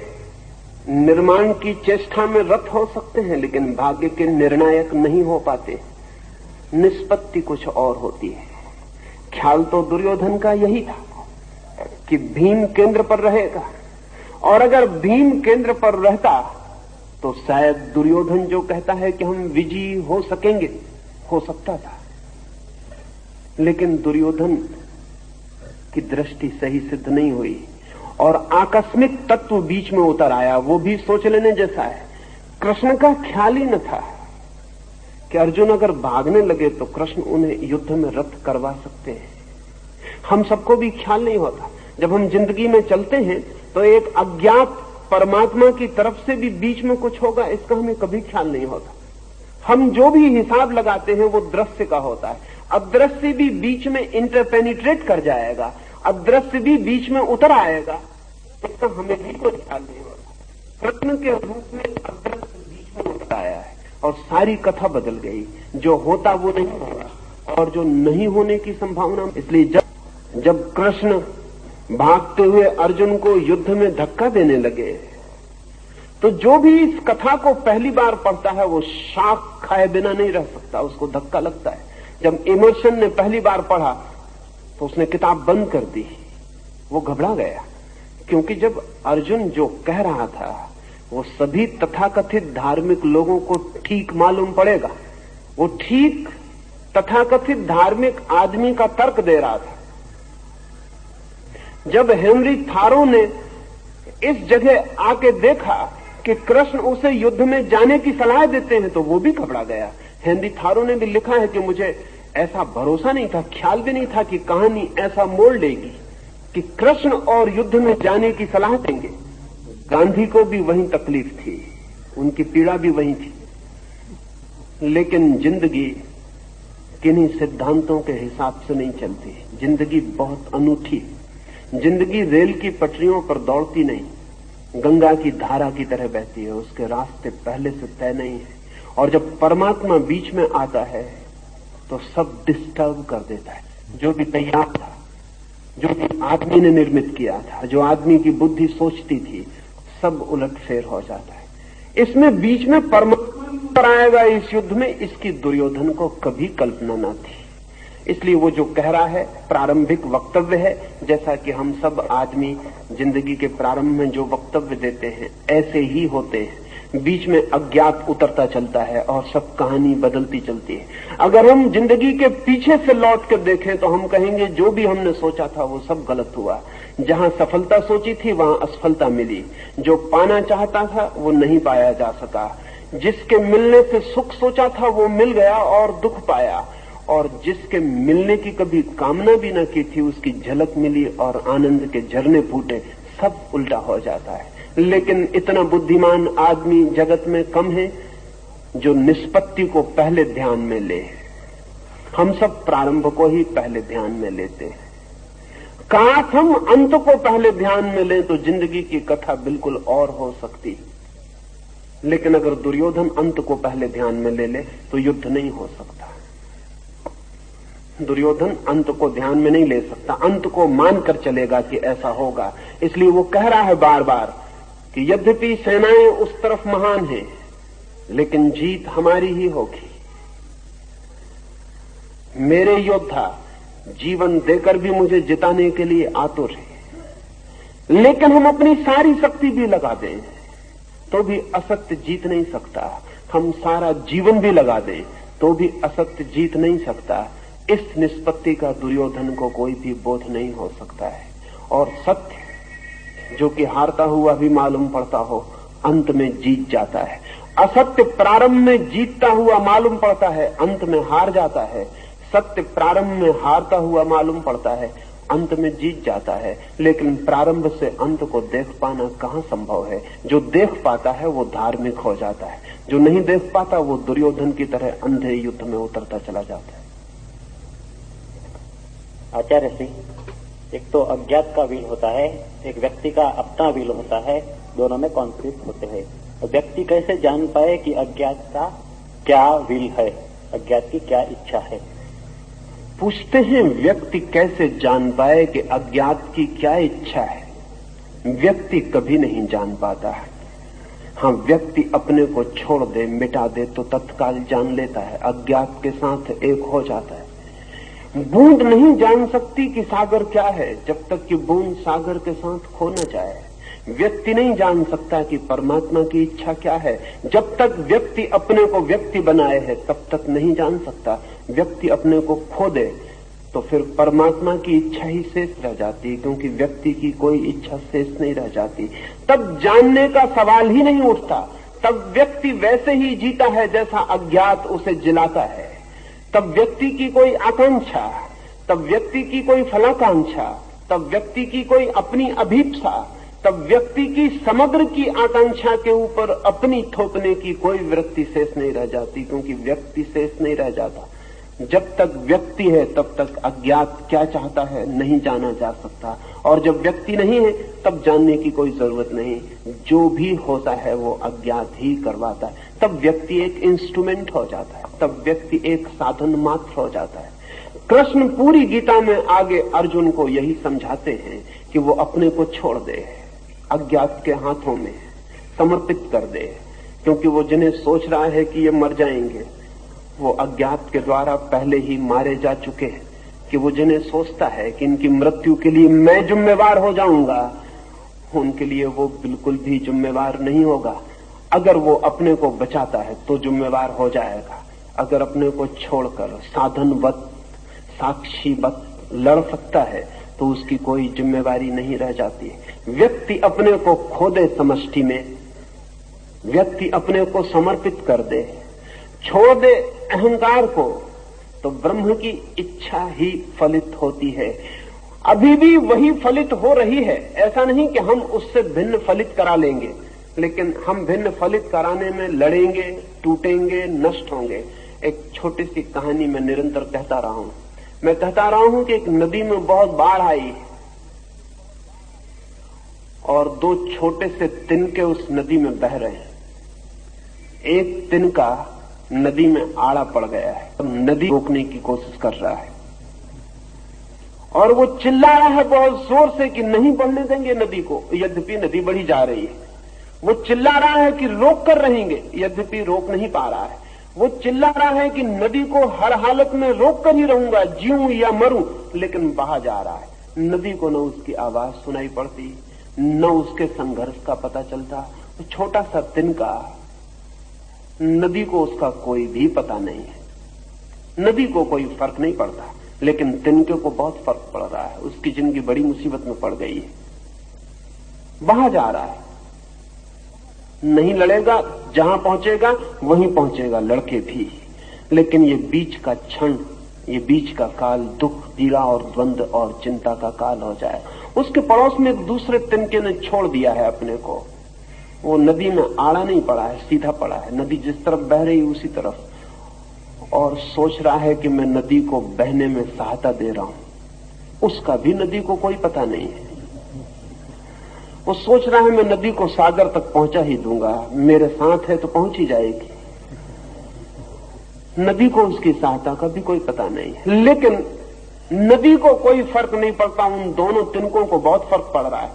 निर्माण की चेष्टा में रत हो सकते हैं, लेकिन भाग्य के निर्णायक नहीं हो पाते। निष्पत्ति कुछ और होती है। ख्याल तो दुर्योधन का यही था कि भीम केंद्र पर रहेगा, और अगर भीम केंद्र पर रहता तो शायद दुर्योधन जो कहता है कि हम विजयी हो सकेंगे, हो सकता था। लेकिन दुर्योधन की दृष्टि सही सिद्ध नहीं हुई और आकस्मिक तत्व बीच में उतर आया। वो भी सोच लेने जैसा है। कृष्ण का ख्याल ही न था कि अर्जुन अगर भागने लगे तो कृष्ण उन्हें युद्ध में रत करवा सकते हैं। हम सबको भी ख्याल नहीं होता। जब हम जिंदगी में चलते हैं तो एक अज्ञात परमात्मा की तरफ से भी बीच में कुछ होगा, इसका हमें कभी ख्याल नहीं होता। हम जो भी हिसाब लगाते हैं वो दृश्य का होता है। अदृश्य भी बीच में इंटरपेनिट्रेट कर जाएगा, अदृश्य भी बीच में उतर आएगा, इसका हमें भी कोई ख्याल नहीं होता। कृष्ण के रूप में अदृश्य बीच में उतर आया है और सारी कथा बदल गई। जो होता वो नहीं होगा और जो नहीं होने की संभावना। इसलिए जब कृष्ण भागते हुए अर्जुन को युद्ध में धक्का देने लगे तो जो भी इस कथा को पहली बार पढ़ता है वो शाख खाए बिना नहीं रह सकता, उसको धक्का लगता है। जब इमर्शन ने पहली बार पढ़ा तो उसने किताब बंद कर दी, वो घबरा गया। क्योंकि जब अर्जुन जो कह रहा था वो सभी तथाकथित धार्मिक लोगों को ठीक मालूम पड़ेगा। वो ठीक तथाकथित धार्मिक आदमी का तर्क दे रहा था। जब हेनरी थारो ने इस जगह आके देखा कि कृष्ण उसे युद्ध में जाने की सलाह देते हैं तो वो भी घबरा गया। हेनरी थारो ने भी लिखा है कि मुझे ऐसा भरोसा नहीं था, ख्याल भी नहीं था कि कहानी ऐसा मोड़ लेगी कि कृष्ण और युद्ध में जाने की सलाह देंगे। गांधी को भी वही तकलीफ थी, उनकी पीड़ा भी वही थी। लेकिन जिंदगी किन्हीं सिद्धांतों के हिसाब से नहीं चलती। जिंदगी बहुत अनूठी। जिंदगी रेल की पटरियों पर दौड़ती नहीं, गंगा की धारा की तरह बहती है। उसके रास्ते पहले से तय नहीं है। और जब परमात्मा बीच में आता है तो सब डिस्टर्ब कर देता है। जो भी तैयार था, जो भी आदमी ने निर्मित किया था, जो आदमी की बुद्धि सोचती थी, सब उलटफेर हो जाता है। इसमें बीच में परमात्मा पर आएगा इस युद्ध में, इसकी दुर्योधन को कभी कल्पना न थी। इसलिए वो जो कह रहा है प्रारंभिक वक्तव्य है। जैसा कि हम सब आदमी जिंदगी के प्रारंभ में जो वक्तव्य देते हैं ऐसे ही होते हैं। बीच में अज्ञात उतरता चलता है और सब कहानी बदलती चलती है। अगर हम जिंदगी के पीछे से लौट कर देखें तो हम कहेंगे जो भी हमने सोचा था वो सब गलत हुआ। जहां सफलता सोची थी वहां असफलता मिली। जो पाना चाहता था वो नहीं पाया जा सका। जिसके मिलने से सुख सोचा था वो मिल गया और दुख पाया। और जिसके मिलने की कभी कामना भी न की थी उसकी झलक मिली और आनंद के झरने फूटे। सब उल्टा हो जाता है। लेकिन इतना बुद्धिमान आदमी जगत में कम है जो निष्पत्ति को पहले ध्यान में ले। हम सब प्रारंभ को ही पहले ध्यान में लेते हैं। काश हम अंत को पहले ध्यान में लें तो जिंदगी की कथा बिल्कुल और हो सकती। लेकिन अगर दुर्योधन अंत को पहले ध्यान में ले ले तो युद्ध नहीं हो सकता। दुर्योधन अंत को ध्यान में नहीं ले सकता, अंत को मानकर चलेगा कि ऐसा होगा। इसलिए वो कह रहा है बार बार कि यद्यपि सेनाएं उस तरफ महान हैं, लेकिन जीत हमारी ही होगी। मेरे योद्धा जीवन देकर भी मुझे जिताने के लिए आतुर है, लेकिन हम अपनी सारी शक्ति भी लगा दें तो भी असत्य जीत नहीं सकता। हम सारा जीवन भी लगा दें तो भी असत्य जीत नहीं सकता। इस निष्पत्ति का दुर्योधन को कोई भी बोध नहीं हो सकता है। और सत्य जो कि हारता हुआ भी मालूम पड़ता हो, अंत में जीत जाता है। असत्य प्रारंभ में जीतता हुआ मालूम पड़ता है, अंत में हार जाता है। सत्य प्रारंभ में हारता हुआ मालूम पड़ता है, अंत में जीत जाता है। लेकिन प्रारंभ से अंत को देख पाना कहां संभव है। जो देख पाता है वो धार्मिक हो जाता है, जो नहीं देख पाता वो दुर्योधन की तरह अंधे युद्ध में उतरता चला जाता है। आचार्य श्री, एक तो अज्ञात का विल होता है, एक व्यक्ति का अपना विल होता है, दोनों में कॉन्फ्लिक्ट होते हैं। तो व्यक्ति कैसे जान पाए कि अज्ञात का क्या विल है, अज्ञात की क्या इच्छा है? पूछते हैं व्यक्ति कैसे जान पाए कि अज्ञात की क्या इच्छा है? व्यक्ति कभी नहीं जान पाता है। हाँ, व्यक्ति अपने को छोड़ दे, मिटा दे तो तत्काल जान लेता है, अज्ञात के साथ एक हो जाता है। बूंद नहीं जान सकती कि सागर क्या है जब तक कि बूंद सागर के साथ खो न जाए। व्यक्ति नहीं जान सकता कि परमात्मा की इच्छा क्या है जब तक व्यक्ति अपने को व्यक्ति बनाए है, तब तक नहीं जान सकता। व्यक्ति अपने को खो दे तो फिर परमात्मा की इच्छा ही शेष रह जाती है, क्योंकि व्यक्ति की कोई इच्छा शेष नहीं रह जाती। तब जानने का सवाल ही नहीं उठता। तब व्यक्ति वैसे ही जीता है जैसा अज्ञात उसे जिलाता है। तब व्यक्ति की कोई आकांक्षा, तब व्यक्ति की कोई फलाकांक्षा, तब व्यक्ति की कोई अपनी अभीप्सा, तब व्यक्ति की समग्र की आकांक्षा के ऊपर अपनी थोपने की कोई वृत्ति शेष नहीं रह जाती, क्योंकि व्यक्ति शेष नहीं रह जाता। जब तक व्यक्ति है तब तक अज्ञात क्या चाहता है नहीं जाना जा सकता, और जब व्यक्ति नहीं है तब जानने की कोई जरूरत नहीं। जो भी होता है वो अज्ञात ही करवाता है। तब व्यक्ति एक इंस्ट्रूमेंट हो जाता है, तब व्यक्ति एक साधन मात्र हो जाता है। कृष्ण पूरी गीता में आगे अर्जुन को यही समझाते हैं कि वो अपने को छोड़ दे, अज्ञात के हाथों में समर्पित कर दे, क्योंकि वो जिन्हें सोच रहा है कि ये मर जाएंगे वो अज्ञात के द्वारा पहले ही मारे जा चुके हैं। कि वो जिन्हें सोचता है कि इनकी मृत्यु के लिए मैं जिम्मेवार हो जाऊंगा, उनके लिए वो बिल्कुल भी जिम्मेवार नहीं होगा। अगर वो अपने को बचाता है तो जिम्मेवार हो जाएगा। अगर अपने को छोड़कर साधनवत साक्षीवत लड़ सकता है तो उसकी कोई जिम्मेवारी नहीं रह जाती। व्यक्ति अपने को खो दे समष्टि में, व्यक्ति अपने को समर्पित कर दे, छोड़ दे अहंकार को, तो ब्रह्म की इच्छा ही फलित होती है। अभी भी वही फलित हो रही है। ऐसा नहीं कि हम उससे भिन्न फलित करा लेंगे, लेकिन हम भिन्न फलित कराने में लड़ेंगे, टूटेंगे, नष्ट होंगे। एक छोटी सी कहानी मैं निरंतर कहता रहा हूं। मैं कहता रहा हूं कि एक नदी में बहुत बाढ़ आई और दो छोटे से तिनके उस नदी में बह रहे हैं। एक तिनका नदी में आड़ा पड़ गया है, नदी रोकने की कोशिश कर रहा है और वो चिल्ला रहा है बहुत जोर से कि नहीं बढ़ने देंगे नदी को, यद्यपि नदी बढ़ी जा रही है। वो चिल्ला रहा है कि रोक कर रहेंगे, यद्यपि रोक नहीं पा रहा है। वो चिल्ला रहा है कि नदी को हर हालत में रोक कर ही रहूंगा, जीऊं या मरूं, लेकिन बहा जा रहा है। नदी को न उसकी आवाज सुनाई पड़ती, न उसके संघर्ष का पता चलता। तो छोटा सा तिनका, नदी को उसका कोई भी पता नहीं है, नदी को कोई फर्क नहीं पड़ता, लेकिन तिनके को बहुत फर्क पड़ रहा है। उसकी जिंदगी बड़ी मुसीबत में पड़ गई है, बहा जा रहा है। नहीं लड़ेगा, जहां पहुंचेगा वहीं पहुंचेगा, लड़के भी। लेकिन ये बीच का क्षण, ये बीच का काल दुख, पीड़ा और द्वंद और चिंता का काल हो जाए। उसके पड़ोस में एक दूसरे तिनके ने छोड़ दिया है अपने को, वो नदी में आड़ा नहीं पड़ा है, सीधा पड़ा है। नदी जिस तरफ बह रही उसी तरफ, और सोच रहा है कि मैं नदी को बहने में सहायता दे रहा हूं। उसका भी नदी को कोई पता नहीं है। वो सोच रहा है मैं नदी को सागर तक पहुंचा ही दूंगा, मेरे साथ है तो पहुंच ही जाएगी। नदी को उसकी सहायता का भी कोई पता नहीं है। लेकिन नदी को कोई फर्क नहीं पड़ता, उन दोनों तिनकों को बहुत फर्क पड़ रहा है।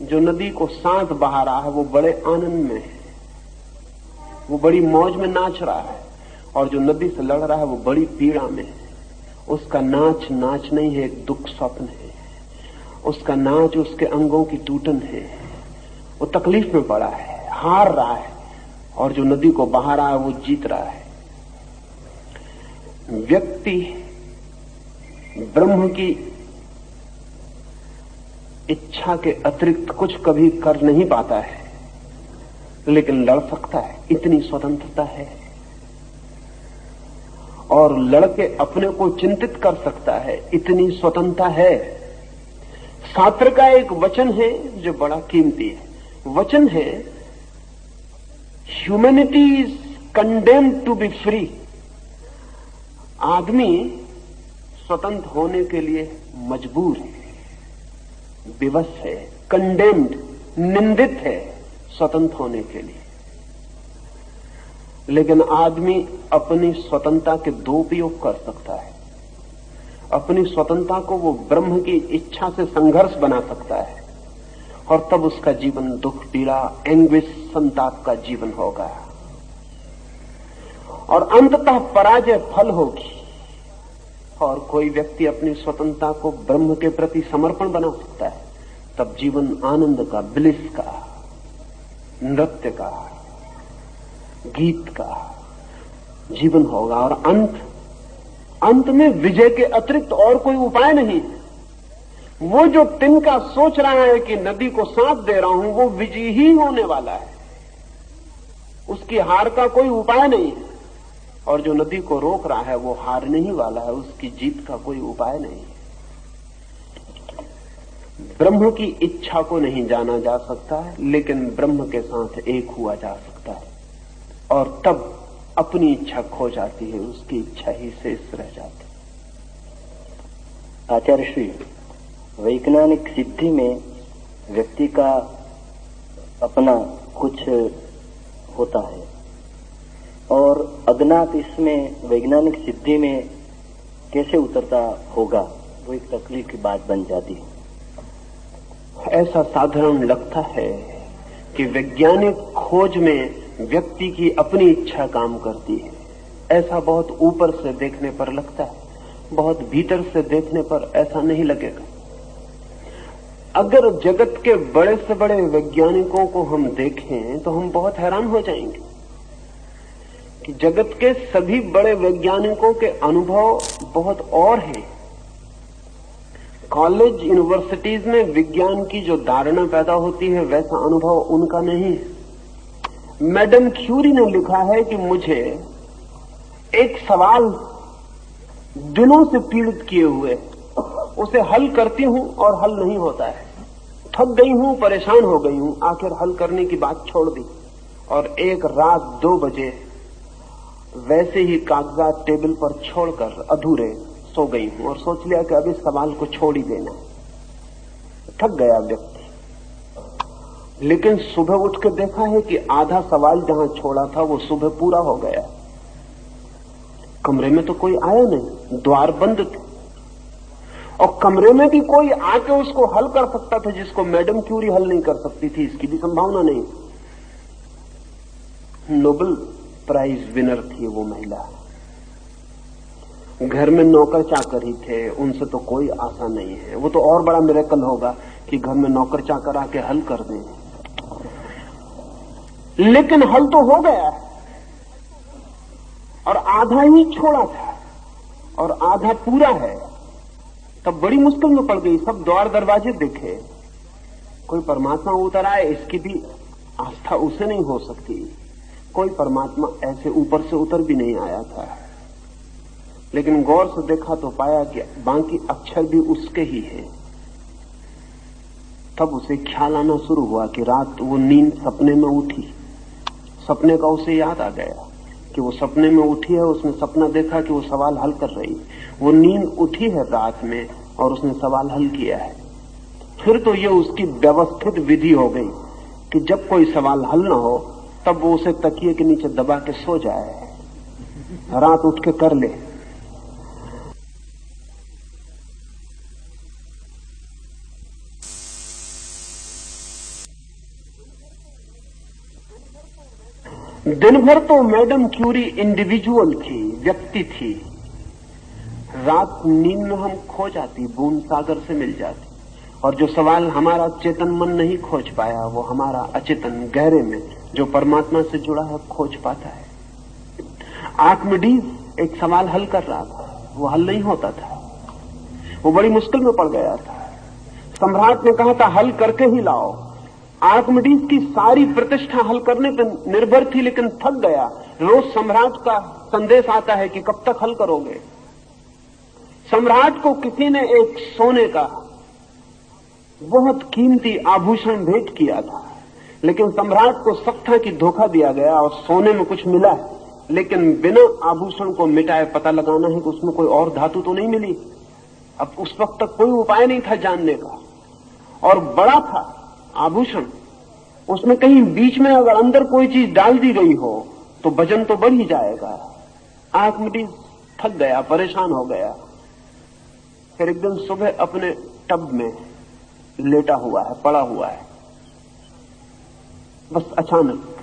जो नदी को साथ बहा रहा है वो बड़े आनंद में है, वो बड़ी मौज में नाच रहा है, और जो नदी से लड़ रहा है वो बड़ी पीड़ा में है। उसका नाच नाच नहीं है, एक दुख स्वप्न है। उसका नाच उसके अंगों की टूटन है। वो तकलीफ में पड़ा है, हार रहा है, और जो नदी को बहा रहा है वो जीत रहा है। व्यक्ति ब्रह्म की इच्छा के अतिरिक्त कुछ कभी कर नहीं पाता है, लेकिन लड़ सकता है, इतनी स्वतंत्रता है। और लड़के अपने को चिंतित कर सकता है, इतनी स्वतंत्रता है। शास्त्र का एक वचन है जो बड़ा कीमती है। वचन है, humanity is condemned to be free. आदमी स्वतंत्र होने के लिए मजबूर है, विवश है, कंडेम्ड, निंदित है स्वतंत्र होने के लिए। लेकिन आदमी अपनी स्वतंत्रता के दो उपयोग कर सकता है। अपनी स्वतंत्रता को वो ब्रह्म की इच्छा से संघर्ष बना सकता है, और तब उसका जीवन दुख, पीड़ा, एंग्विश, संताप का जीवन होगा, और अंततः पराजय फल होगी। और कोई व्यक्ति अपनी स्वतंत्रता को ब्रह्म के प्रति समर्पण बना सकता है, तब जीवन आनंद का, ब्लिस का, नृत्य का, गीत का जीवन होगा। और अंत में विजय के अतिरिक्त और कोई उपाय नहीं। वो जो तिनका सोच रहा है कि नदी को साथ दे रहा हूं, वो विजयी ही होने वाला है, उसकी हार का कोई उपाय नहीं है। और जो नदी को रोक रहा है वो हारने ही वाला है, उसकी जीत का कोई उपाय नहीं है। ब्रह्म की इच्छा को नहीं जाना जा सकता है, लेकिन ब्रह्म के साथ एक हुआ जा सकता है, और तब अपनी इच्छा खो जाती है, उसकी इच्छा ही शेष रह जाती है। आचार्य श्री, वैज्ञानिक सिद्धि में व्यक्ति का अपना कुछ होता है, और अज्ञात इसमें वैज्ञानिक सिद्धि में कैसे उतरता होगा, वो एक तकलीफ की बात बन जाती है। ऐसा साधारण लगता है कि वैज्ञानिक खोज में व्यक्ति की अपनी इच्छा काम करती है। ऐसा बहुत ऊपर से देखने पर लगता है, बहुत भीतर से देखने पर ऐसा नहीं लगेगा। अगर जगत के बड़े से बड़े वैज्ञानिकों को हम देखें तो हम बहुत हैरान हो जाएंगे कि जगत के सभी बड़े वैज्ञानिकों के अनुभव बहुत और हैं। कॉलेज, यूनिवर्सिटीज में विज्ञान की जो धारणा पैदा होती है, वैसा अनुभव उनका नहीं है। मैडम क्यूरी ने लिखा है कि मुझे एक सवाल दिनों से पीड़ित किए हुए, उसे हल करती हूं और हल नहीं होता है। थक गई हूं, परेशान हो गई हूं, आखिर हल करने की बात छोड़ दी, और एक रात 2 बजे वैसे ही कागजात टेबल पर छोड़कर अधूरे सो गई हूं, और सोच लिया कि अब इस सवाल को छोड़ ही देना। थक गया व्यक्ति, लेकिन सुबह उठ के देखा है कि आधा सवाल जहां छोड़ा था वो सुबह पूरा हो गया। कमरे में तो कोई आया नहीं, द्वार बंद थे, और कमरे में भी कोई आके उसको हल कर सकता था जिसको मैडम क्यूरी हल नहीं कर सकती थी, इसकी भी संभावना नहीं। नोबेल प्राइज विनर थी वो महिला। घर में नौकर चाकर ही थे, उनसे तो कोई आशा नहीं है। वो तो और बड़ा मिरेकल होगा कि घर में नौकर चाकर आके हल कर दें, लेकिन हल तो हो गया, और आधा ही छोड़ा था और आधा पूरा है। तब बड़ी मुश्किल में पड़ गई। सब द्वार दरवाजे देखे, कोई परमात्मा उतर आए, इसकी भी आस्था उसे नहीं हो सकती। कोई परमात्मा ऐसे ऊपर से उतर भी नहीं आया था, लेकिन गौर से देखा तो पाया कि बाकी अक्षर भी उसके ही हैं। तब उसे ख्याल आना शुरू हुआ कि रात वो नींद सपने में उठी। सपने का उसे याद आ गया कि वो सपने में उठी है, उसने सपना देखा कि वो सवाल हल कर रही। वो नींद उठी है रात में और उसने सवाल हल किया है। फिर तो ये उसकी व्यवस्थित विधि हो गई कि जब कोई सवाल हल ना हो तब वो उसे तकिए के नीचे दबा के सो जाए, रात उठ के कर ले। दिन भर तो मैडम क्यूरी इंडिविजुअल थी, व्यक्ति थी। रात नींद में हम खो जाती, बूंद सागर से मिल जाती, और जो सवाल हमारा चेतन मन नहीं खोज पाया वो हमारा अचेतन गहरे में जो परमात्मा से जुड़ा है खोज पाता है। आर्किमिडीज एक सवाल हल कर रहा था, वो हल नहीं होता था, वो बड़ी मुश्किल में पड़ गया था। सम्राट ने कहा था हल करके ही लाओ। आर्किमिडीज की सारी प्रतिष्ठा हल करने पर निर्भर थी, लेकिन थक गया। रोज सम्राट का संदेश आता है कि कब तक हल करोगे। सम्राट को किसी ने एक सोने का बहुत कीमती आभूषण भेंट किया था, लेकिन सम्राट को शक था कि धोखा दिया गया और सोने में कुछ मिला है, लेकिन बिना आभूषण को मिटाए पता लगाना है कि उसमें कोई और धातु तो नहीं मिली। अब उस वक्त तक कोई उपाय नहीं था जानने का, और बड़ा था आभूषण, उसमें कहीं बीच में अगर अंदर कोई चीज डाल दी गई हो तो वजन तो बढ़ ही जाएगा। आर्किमिडीज थक गया, परेशान हो गया। फिर एक दिन सुबह अपने टब में लेटा हुआ है, पड़ा हुआ है, बस अचानक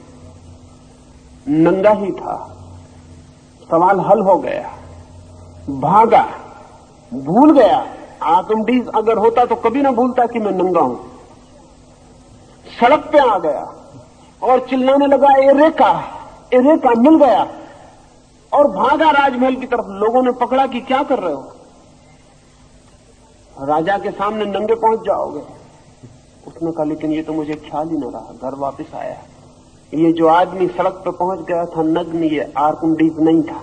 नंगा ही था, सवाल हल हो गया। भागा, भूल गया। आर्किमिडीज अगर होता तो कभी ना भूलता कि मैं नंगा हूं। सड़क पे आ गया और चिल्लाने लगा, एरेका एरेका, मिल गया, और भागा राजमहल की तरफ। लोगों ने पकड़ा कि क्या कर रहे हो, राजा के सामने नंगे पहुंच जाओगे। उसने कहा लेकिन ये तो मुझे ख्याल ही न रहा। घर वापस आया, ये जो आदमी सड़क पे पहुंच गया था नग्न, ये आर्किमिडीज नहीं था।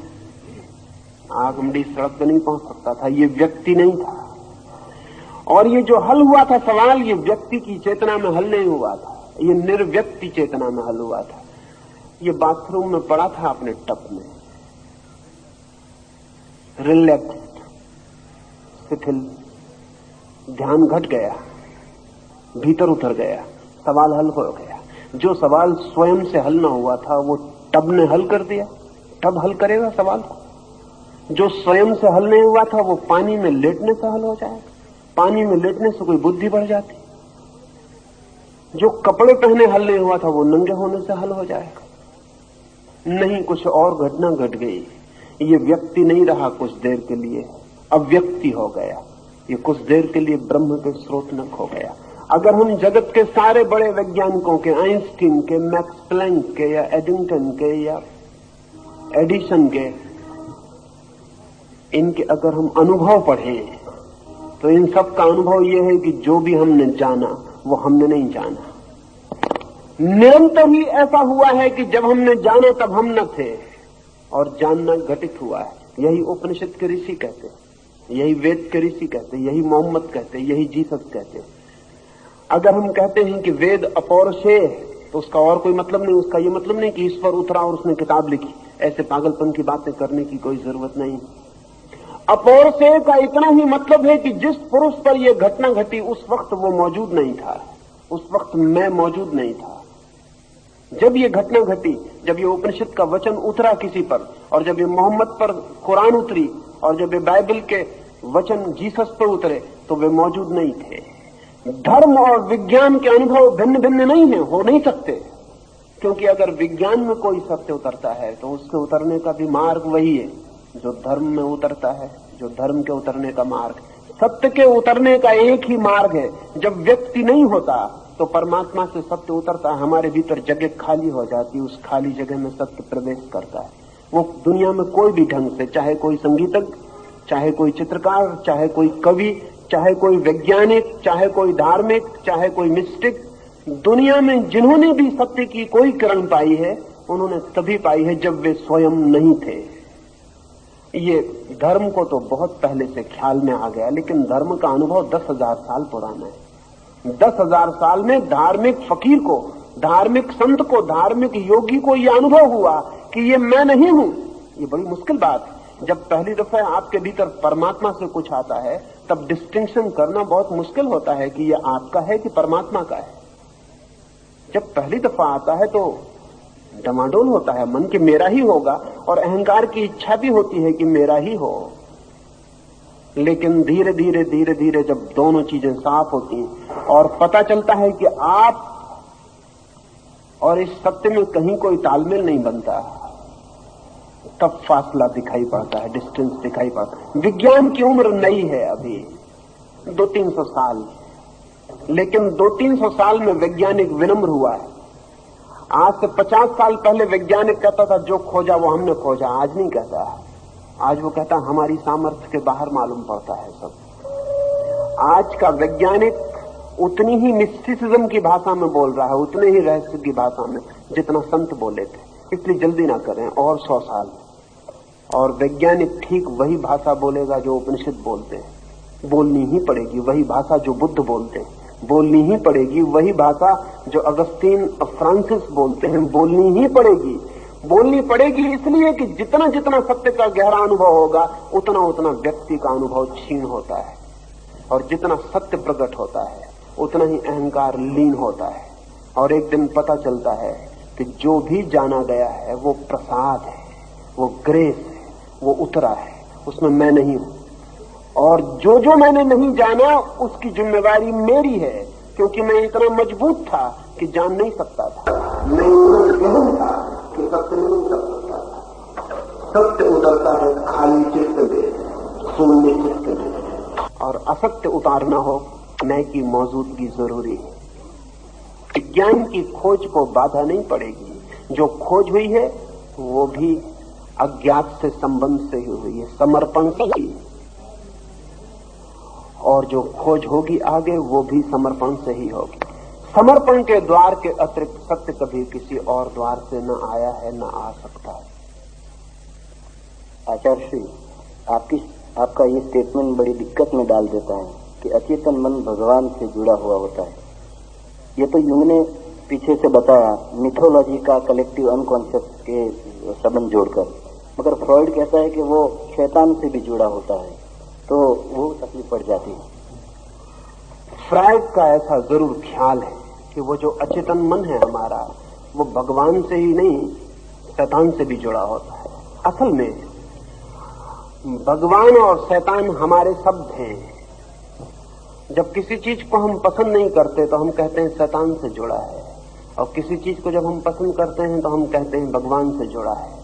आर्किमिडीज सड़क पे नहीं पहुंच सकता था, ये व्यक्ति नहीं था। और ये जो हल हुआ था सवाल, ये व्यक्ति की चेतना में हल नहीं हुआ था, ये निर्व्यक्ति चेतना में हल हुआ था। ये बाथरूम में पड़ा था अपने टब में, रिलैक्स्ड, शिथिल, ध्यान घट गया, भीतर उतर गया, सवाल हल हो गया। जो सवाल स्वयं से हल ना हुआ था वो टब ने हल कर दिया। टब हल करेगा सवाल को। जो स्वयं से हल नहीं हुआ था वो पानी में लेटने से हल हो जाएगा। पानी में लेटने से कोई बुद्धि बढ़ जाती। जो कपड़े पहने हल नहीं हुआ था वो नंगे होने से हल हो जाएगा। नहीं, कुछ और घटना घट गई। ये व्यक्ति नहीं रहा कुछ देर के लिए, अव्यक्ति हो गया। ये कुछ देर के लिए ब्रह्म के स्रोत में खो गया। अगर हम जगत के सारे बड़े वैज्ञानिकों के, आइंस्टीन के, मैक्स प्लैंक के, या एडिंगटन के, या एडिसन के, इनके अगर हम अनुभव पढ़ें तो इन सब का अनुभव यह है कि जो भी हमने जाना वो हमने नहीं जाना। निरंतर ही ऐसा हुआ है कि जब हमने जाना तब हम न थे, और जानना घटित हुआ है। यही उपनिषद के ऋषि कहते, यही वेद के ऋषि कहते, यही मोहम्मद कहते, यही जीसस कहते। अगर हम कहते हैं कि वेद अपौरुषेय है तो उसका और कोई मतलब नहीं। उसका ये मतलब नहीं कि ईश्वर उतरा और उसने किताब लिखी। ऐसे पागलपन की बातें करने की कोई जरूरत नहीं। अपौरुषेय का इतना ही मतलब है कि जिस पुरुष पर यह घटना घटी उस वक्त वो मौजूद नहीं था, उस वक्त मैं मौजूद नहीं था। जब ये घटना घटी, जब ये उपनिषद का वचन उतरा किसी पर, और जब ये मोहम्मद पर कुरान उतरी, और जब ये बाइबल के वचन जीसस पर उतरे, तो वे मौजूद नहीं थे। धर्म और विज्ञान के अनुभव भिन्न भिन्न नहीं है, हो नहीं सकते, क्योंकि अगर विज्ञान में कोई सत्य उतरता है तो उसके उतरने का भी मार्ग वही है जो धर्म में उतरता है, जो धर्म के उतरने का मार्ग। सत्य के उतरने का एक ही मार्ग है। जब व्यक्ति नहीं होता तो परमात्मा से सत्य उतरता है, हमारे भीतर जगह खाली हो जाती है, उस खाली जगह में सत्य प्रवेश करता है। वो दुनिया में कोई भी ढंग से, चाहे कोई संगीतज्ञ, चाहे कोई चित्रकार, चाहे कोई कवि, चाहे कोई वैज्ञानिक, चाहे कोई धार्मिक, चाहे कोई मिस्टिक, दुनिया में जिन्होंने भी सत्य की कोई किरण पाई है उन्होंने तभी पाई है जब वे स्वयं नहीं थे। ये धर्म को तो बहुत पहले से ख्याल में आ गया, लेकिन धर्म का अनुभव 10,000 साल पुराना है। 10,000 साल में धार्मिक फकीर को, धार्मिक संत को, धार्मिक योगी को यह अनुभव हुआ कि ये मैं नहीं हूं। ये बड़ी मुश्किल बात है। जब पहली दफा आपके भीतर परमात्मा से कुछ आता है तब डिस्टिंक्शन करना बहुत मुश्किल होता है कि ये आपका है कि परमात्मा का है। जब पहली दफा आता है तो डमाडोल होता है मन कि मेरा ही होगा, और अहंकार की इच्छा भी होती है कि मेरा ही हो। लेकिन धीरे धीरे धीरे धीरे जब दोनों चीजें साफ होती हैं और पता चलता है कि आप और इस सत्य में कहीं कोई तालमेल नहीं बनता, तब फासला दिखाई पड़ता है, डिस्टेंस दिखाई पड़ता है। विज्ञान की उम्र नई है, अभी 200-300 साल, लेकिन 200-300 साल में वैज्ञानिक विनम्र हुआ है। आज से 50 साल पहले वैज्ञानिक कहता था जो खोजा वो हमने खोजा, आज नहीं कहता। आज वो कहता हमारी सामर्थ्य के बाहर मालूम पड़ता है सब। आज का वैज्ञानिक उतनी ही मिस्टिसिज्म की भाषा में बोल रहा है, उतने ही रहस्य की भाषा में जितना संत बोले थे। इसलिए जल्दी ना करें, और 100 साल और वैज्ञानिक ठीक वही भाषा बोलेगा जो उपनिषद बोलते हैं। बोलनी ही पड़ेगी वही भाषा जो बुद्ध बोलते हैं, बोलनी ही पड़ेगी वही भाषा जो अगस्तीन फ्रांसिस बोलते हैं, बोलनी ही पड़ेगी। बोलनी पड़ेगी इसलिए कि जितना जितना सत्य का गहरा अनुभव होगा उतना उतना व्यक्ति का अनुभव क्षीण होता है, और जितना सत्य प्रकट होता है उतना ही अहंकार लीन होता है। और एक दिन पता चलता है कि जो भी जाना गया है वो प्रसाद है, वो ग्रेस है, वो उतरा है, उसमें मैं नहीं हूं। और जो जो मैंने नहीं जाना उसकी जिम्मेवारी मेरी है, क्योंकि मैं इतना मजबूत था कि जान नहीं सकता था। मैं इतना गहन था कि सत्य नहीं कर सकता था। सत्य उतरता है खाली चित्त में, शून्य चित्त में, और असत्य उतारना हो मैं की मौजूदगी जरूरी है। विज्ञान की खोज को बाधा नहीं पड़ेगी। जो खोज हुई है वो भी अज्ञात से संबंध से ही हुई है, समर्पण से ही, और जो खोज होगी आगे वो भी समर्पण से ही होगी। समर्पण के द्वार के अतिरिक्त सत्य कभी किसी और द्वार से न आया है न आ सकता है। आचार्य श्री, आपका ये स्टेटमेंट बड़ी दिक्कत में डाल देता है कि अचेतन मन भगवान से जुड़ा हुआ होता है। ये तो यूंग ने पीछे से बताया मिथोलॉजी का कलेक्टिव अनकॉन्शियस के संबंध जोड़कर, मगर फ्रॉइड कहता है कि वो शैतान से भी जुड़ा होता है, तो वो तकलीफ पड़ जाती है। फ्राइड का ऐसा जरूर ख्याल है कि वो जो अचेतन मन है हमारा, वो भगवान से ही नहीं शैतान से भी जुड़ा होता है। असल में भगवान और शैतान हमारे शब्द हैं। जब किसी चीज को हम पसंद नहीं करते तो हम कहते हैं शैतान से जुड़ा है, और किसी चीज को जब हम पसंद करते हैं तो हम कहते हैं भगवान से जुड़ा है।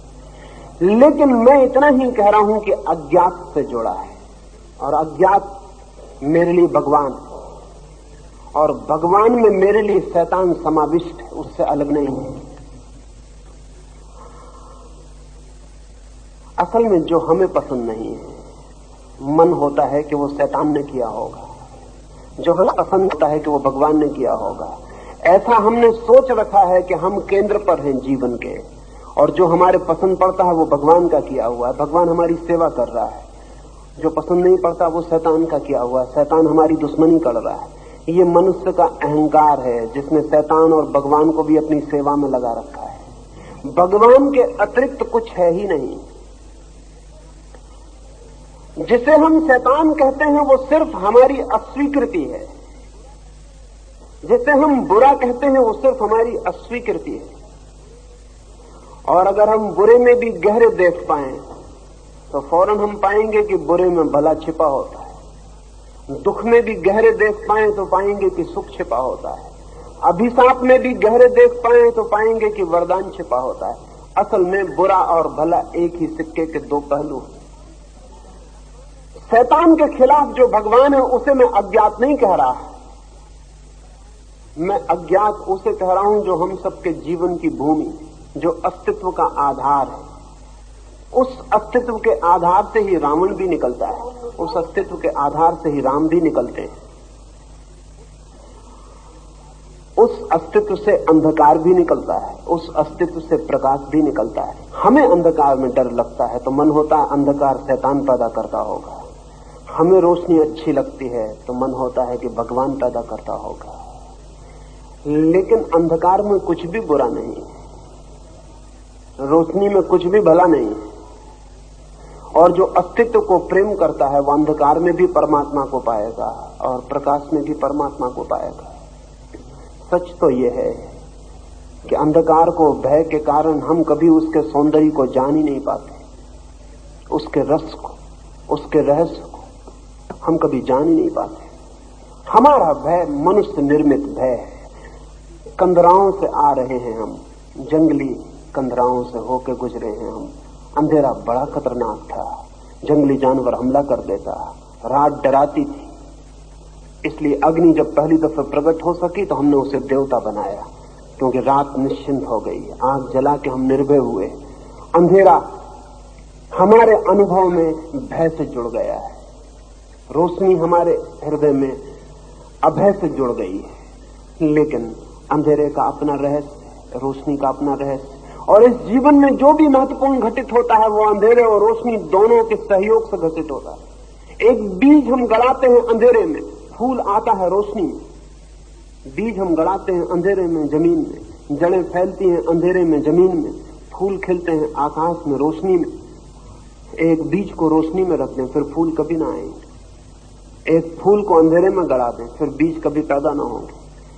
लेकिन मैं इतना ही कह रहा हूं कि अज्ञात से जुड़ा है, और अज्ञात मेरे लिए भगवान है, और भगवान में मेरे लिए शैतान समाविष्ट है, उससे अलग नहीं है। असल में जो हमें पसंद नहीं है मन होता है कि वो शैतान ने किया होगा, जो हमें पसंद होता है कि वो भगवान ने किया होगा। ऐसा हमने सोच रखा है कि हम केंद्र पर हैं जीवन के, और जो हमारे पसंद पड़ता है वो भगवान का किया हुआ है, भगवान हमारी सेवा कर रहा है। जो पसंद नहीं पड़ता वो शैतान का किया हुआ है, शैतान हमारी दुश्मनी कर रहा है। ये मनुष्य का अहंकार है जिसने शैतान और भगवान को भी अपनी सेवा में लगा रखा है। भगवान के अतिरिक्त कुछ है ही नहीं। जिसे हम शैतान कहते हैं वो सिर्फ हमारी अस्वीकृति है, जिसे हम बुरा कहते हैं वो सिर्फ हमारी अस्वीकृति है। और अगर हम बुरे में भी गहरे देख पाएं तो फौरन हम पाएंगे कि बुरे में भला छिपा होता है। दुख में भी गहरे देख पाएं तो पाएंगे कि सुख छिपा होता है। अभिशाप में भी गहरे देख पाएं तो पाएंगे कि वरदान छिपा होता है। असल में बुरा और भला एक ही सिक्के के दो पहलू हैं। शैतान के खिलाफ जो भगवान है उसे मैं अज्ञात नहीं कह रहा, मैं अज्ञात उसे कह रहा हूं जो हम सबके जीवन की भूमि, जो अस्तित्व का आधार है। उस अस्तित्व के आधार से ही रावण भी निकलता है, उस अस्तित्व के आधार से ही राम भी निकलते हैं। उस अस्तित्व से अंधकार भी निकलता है, उस अस्तित्व से प्रकाश भी निकलता है। हमें अंधकार में डर लगता है तो मन होता है अंधकार शैतान पैदा करता होगा। हमें रोशनी अच्छी लगती है तो मन होता है कि भगवान पैदा करता होगा, लेकिन अंधकार में कुछ भी बुरा नहीं, रोशनी में कुछ भी भला नहीं। और जो अस्तित्व को प्रेम करता है वो अंधकार में भी परमात्मा को पाएगा और प्रकाश में भी परमात्मा को पाएगा। सच तो यह है कि अंधकार को भय के कारण हम कभी उसके सौंदर्य को जान ही नहीं पाते, उसके रस को, उसके रहस्य को हम कभी जान ही नहीं पाते। हमारा भय मनुष्य निर्मित भय है। कंदराओं से आ रहे हैं हम, जंगली कंदराओं से होकर गुजरे हैं हम। अंधेरा बड़ा खतरनाक था, जंगली जानवर हमला कर देता, रात डराती थी, इसलिए अग्नि जब पहली दफे प्रकट हो सकी तो हमने उसे देवता बनाया, क्योंकि रात निश्चिंत हो गई, आग जला के हम निर्भय हुए। अंधेरा हमारे अनुभव में भय से जुड़ गया है, रोशनी हमारे हृदय में अभय से जुड़ गई है। लेकिन अंधेरे का अपना रहस्य, रोशनी का अपना रहस्य, और इस जीवन में जो भी महत्वपूर्ण घटित होता है वो अंधेरे और रोशनी दोनों के सहयोग से घटित होता है। एक बीज हम गड़ाते हैं अंधेरे में, फूल आता है रोशनी में। बीज हम गड़ाते हैं अंधेरे में जमीन में, जड़ें फैलती हैं अंधेरे में जमीन में, फूल खिलते हैं आकाश में रोशनी में। एक बीज को रोशनी में रख दें फिर फूल कभी ना आएंगे, एक फूल को अंधेरे में गड़ा दें फिर बीज कभी पैदा ना होंगे।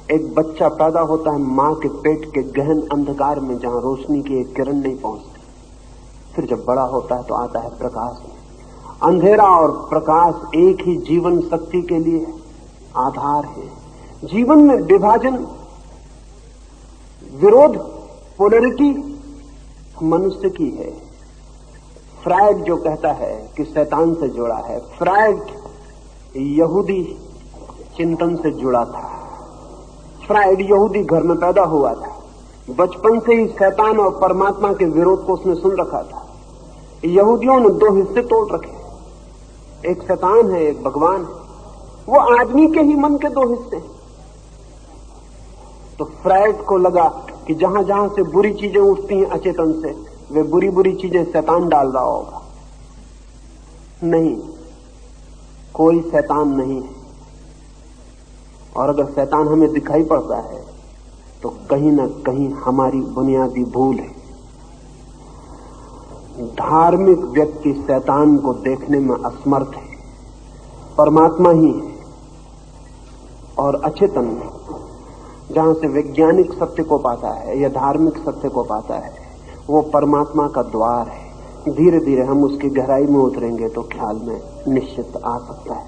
एक बच्चा पैदा होता है मां के पेट के गहन अंधकार में, जहां रोशनी की एक किरण नहीं पहुंचती, फिर जब बड़ा होता है तो आता है प्रकाश में। अंधेरा और प्रकाश एक ही जीवन शक्ति के लिए आधार है। जीवन में विभाजन, विरोध, पोलरिटी मनुष्य की है। फ्रायड जो कहता है कि शैतान से जुड़ा है, फ्रायड यहूदी चिंतन से जुड़ा था। फ्रायड यहूदी घर में पैदा हुआ था, बचपन से ही शैतान और परमात्मा के विरोध को उसने सुन रखा था। यहूदियों ने दो हिस्से तोड़ रखे, एक शैतान है एक भगवान है, वो आदमी के ही मन के दो हिस्से हैं। तो फ्रायड को लगा कि जहां जहां से बुरी चीजें उठती हैं अचेतन से, वे बुरी बुरी चीजें शैतान डाल रहा होगा। नहीं, कोई शैतान नहीं है, और अगर शैतान हमें दिखाई पड़ता है तो कहीं ना कहीं हमारी बुनियादी भूल है। धार्मिक व्यक्ति शैतान को देखने में असमर्थ है, परमात्मा ही है। और अचेतन जहां से वैज्ञानिक सत्य को पाता है या धार्मिक सत्य को पाता है, वो परमात्मा का द्वार है। धीरे धीरे हम उसकी गहराई में उतरेंगे तो ख्याल में निश्चित आ सकता है।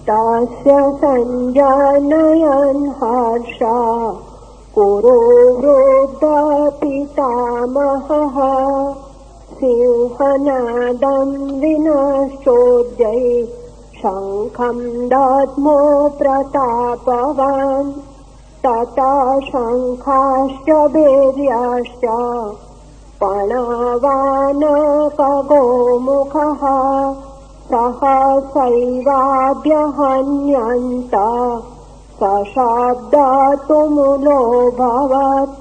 तास्य संजानयन् हर्षा कुरु वृद्धा पितामहः सिंहनादं विनश्चोद्यै शङ्खं दद्मो प्रतापवान् तथा शङ्खाश्च भैर्याश्च पणवानकगोमुखः सहसैवाभ्यहन्यन्त सशब्दतुमुलोऽभवत्।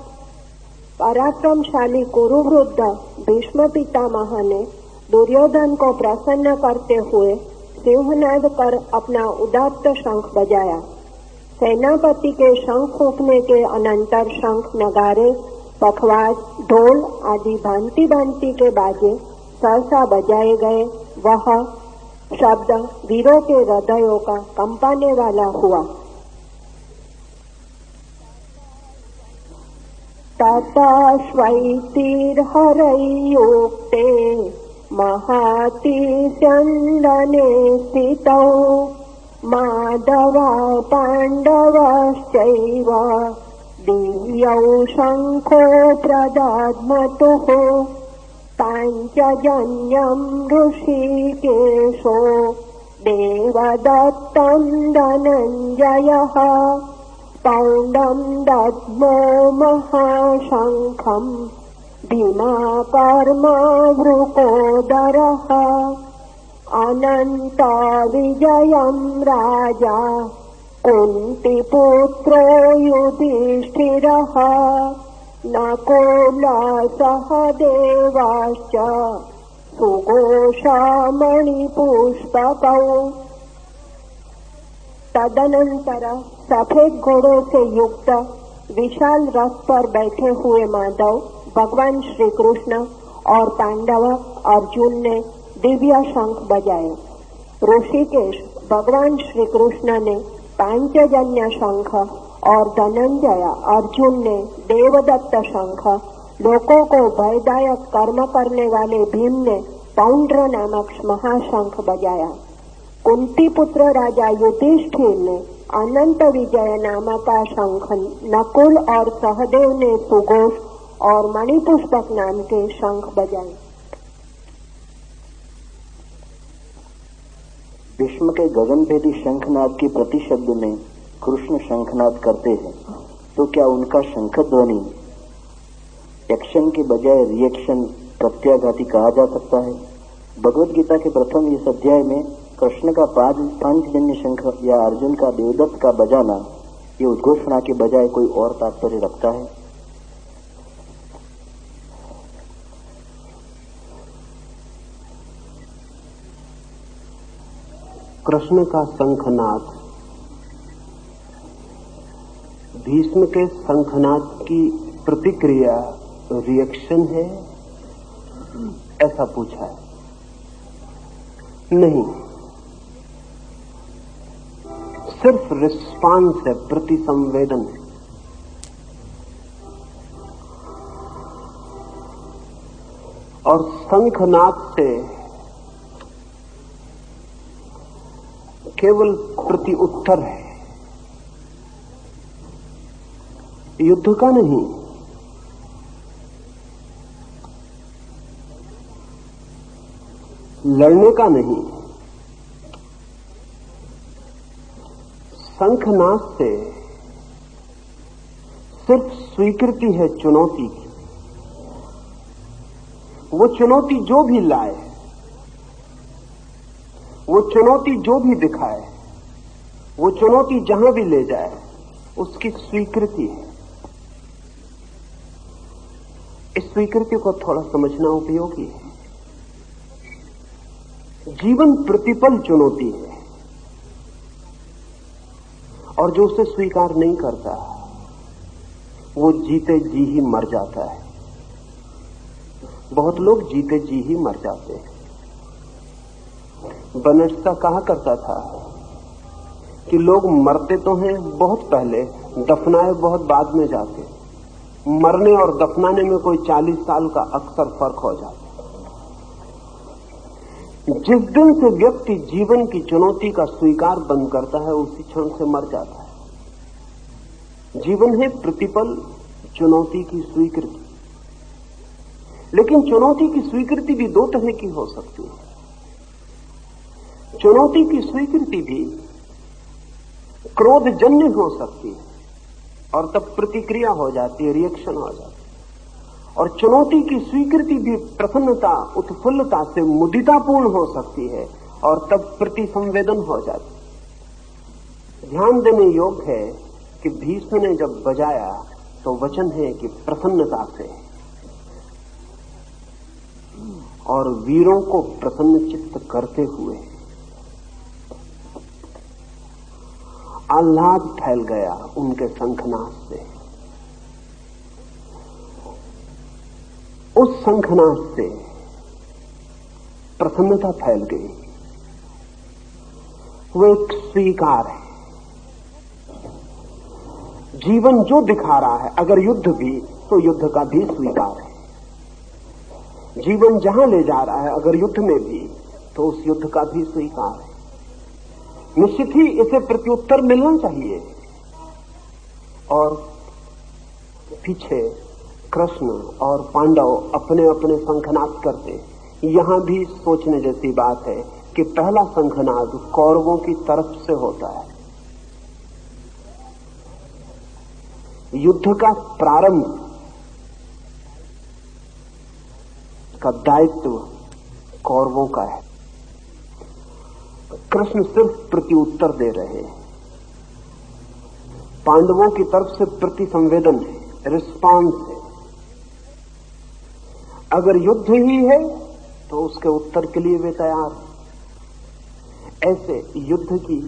पराक्रमशाली कुरुवृद्ध भीष्म पितामह ने दुर्योधन को प्रसन्न करते हुए सिंहनाद कर अपना उदात्त शंख बजाया। सेनापति के शंख फूंकने के अनंतर शंख, नगारे, पखवाज, ढोल आदि भांति भांति के बाजे सहसा बजाए गए। वह शब्द वीरों के हृदयों का कंपाने वाला हुआ। ततश्वैतिर्हरैयुक्ते महातिस्यन्दने स्थितौ माधवा पाण्डवश्चैव दिव्यौ शङ्खो प्रदध्मतुः पाञ्चजन्यं ऋषिकेशो देवदत्तं धनञ्जयः पौण्डं दद्मो महाशङ्खं भीमाकर्मा वृकोदरः अनन्तविजयं राजा कुन्तीपुत्रो युधिष्ठिरः नकुलः सहदेवाश्च सुघोषमणिपुष्पकौ। तदनंतर सफेद घोड़ों से युक्त विशाल रथ पर बैठे हुए माधव, भगवान श्री कृष्ण और पांडव अर्जुन ने दिव्य शंख बजाए। ऋषिकेश भगवान श्री कृष्ण ने पांचजन्य शंख और धनंजय अर्जुन ने देवदत्त शंख, लोगों को भयदायक कर्म करने वाले भीम ने पौंड्र नामक महाशंख बजाया। कुंती पुत्र राजा युधिष्ठिर ने अनंत विजय नामक का शंख, नकुल और सहदेव ने सुघोष और मणिपुष्पक नाम के शंख बजाए। भीष्म के गगनभेदी शंखनाद की प्रतिशब्द में कृष्ण शंखनाद करते हैं, तो क्या उनका शंख ध्वनि एक्शन के बजाय रिएक्शन प्रत्याघाती कहा जा सकता है? भगवद गीता के प्रथम इस अध्याय में कृष्ण का पांचजन्य शंख या अर्जुन का देवदत्त का बजाना ये उद्घोषणा के बजाय कोई और तात्पर्य रखता है? कृष्ण का शंखनाद भीष्म के शंखनाद की प्रतिक्रिया, रिएक्शन है, ऐसा पूछा है? नहीं, सिर्फ रिस्पांस है, प्रतिसंवेदन है। और शंखनाद से केवल प्रति उत्तर है, युद्ध का नहीं। लड़ने का नहीं। शंखनाद से सिर्फ स्वीकृति है चुनौती की। वो चुनौती जो भी लाए, वो चुनौती जो भी दिखाए, वो चुनौती जहां भी ले जाए, उसकी स्वीकृति है। इस स्वीकृति को थोड़ा समझना उपयोगी है। जीवन प्रतिपल चुनौती है, और जो उसे स्वीकार नहीं करता वो जीते जी ही मर जाता है। बहुत लोग जीते जी ही मर जाते हैं। बनस्ता कहा करता था कि लोग मरते तो हैं बहुत पहले, दफनाए बहुत बाद में जाते। मरने और दफनाने में कोई 40 साल का अक्सर फर्क हो जाता। जिस दिन से व्यक्ति जीवन की चुनौती का स्वीकार बंद करता है, उसी क्षण से मर जाता है। जीवन है प्रतिपल चुनौती की स्वीकृति। लेकिन चुनौती की स्वीकृति भी दो तरह की हो सकती है। चुनौती की स्वीकृति भी क्रोधजन्य हो सकती है, और तब प्रतिक्रिया हो जाती है, रिएक्शन हो जाती है। और चुनौती की स्वीकृति भी प्रसन्नता, उत्फुल्लता से मुदितापूर्ण हो सकती है, और तब प्रतिसंवेदन हो जाती है। ध्यान देने योग्य है कि भीष्म ने जब बजाया तो वचन है कि प्रसन्नता से, और वीरों को प्रसन्न चित्त करते हुए आह्लाद फैल गया उनके शंखनाद से। उस शंखनाद से प्रसन्नता फैल गई। वो एक स्वीकार है। जीवन जो दिखा रहा है, अगर युद्ध भी, तो युद्ध का भी स्वीकार है। जीवन जहां ले जा रहा है, अगर युद्ध में भी, तो उस युद्ध का भी स्वीकार है। निश्चित ही इसे प्रत्युत्तर मिलना चाहिए। और पीछे कृष्ण और पांडव अपने अपने शंखनाद करते। यहां भी सोचने जैसी बात है कि पहला शंखनाद कौरवों की तरफ से होता है। युद्ध का प्रारंभ का दायित्व कौरवों का है। कृष्ण सिर्फ प्रत्युत्तर दे रहे हैं। पांडवों की तरफ से प्रतिसंवेदन है, रिस्पांस है। अगर युद्ध ही है तो उसके उत्तर के लिए वे तैयार। ऐसे युद्ध की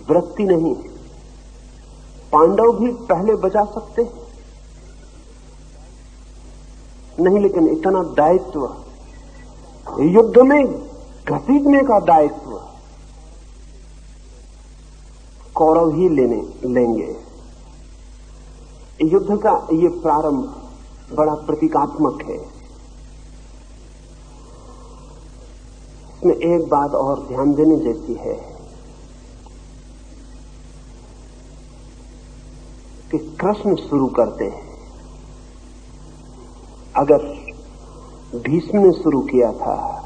वृत्ति नहीं। पांडव भी पहले बचा सकते नहीं, लेकिन इतना दायित्व, युद्ध में घसीटने का दायित्व कौरव ही लेंगे। युद्ध का ये प्रारंभ बड़ा प्रतीकात्मक है। इसमें एक बात और ध्यान देने जैसी है कि कृष्ण शुरू करते हैं। अगर भीष्म ने शुरू किया था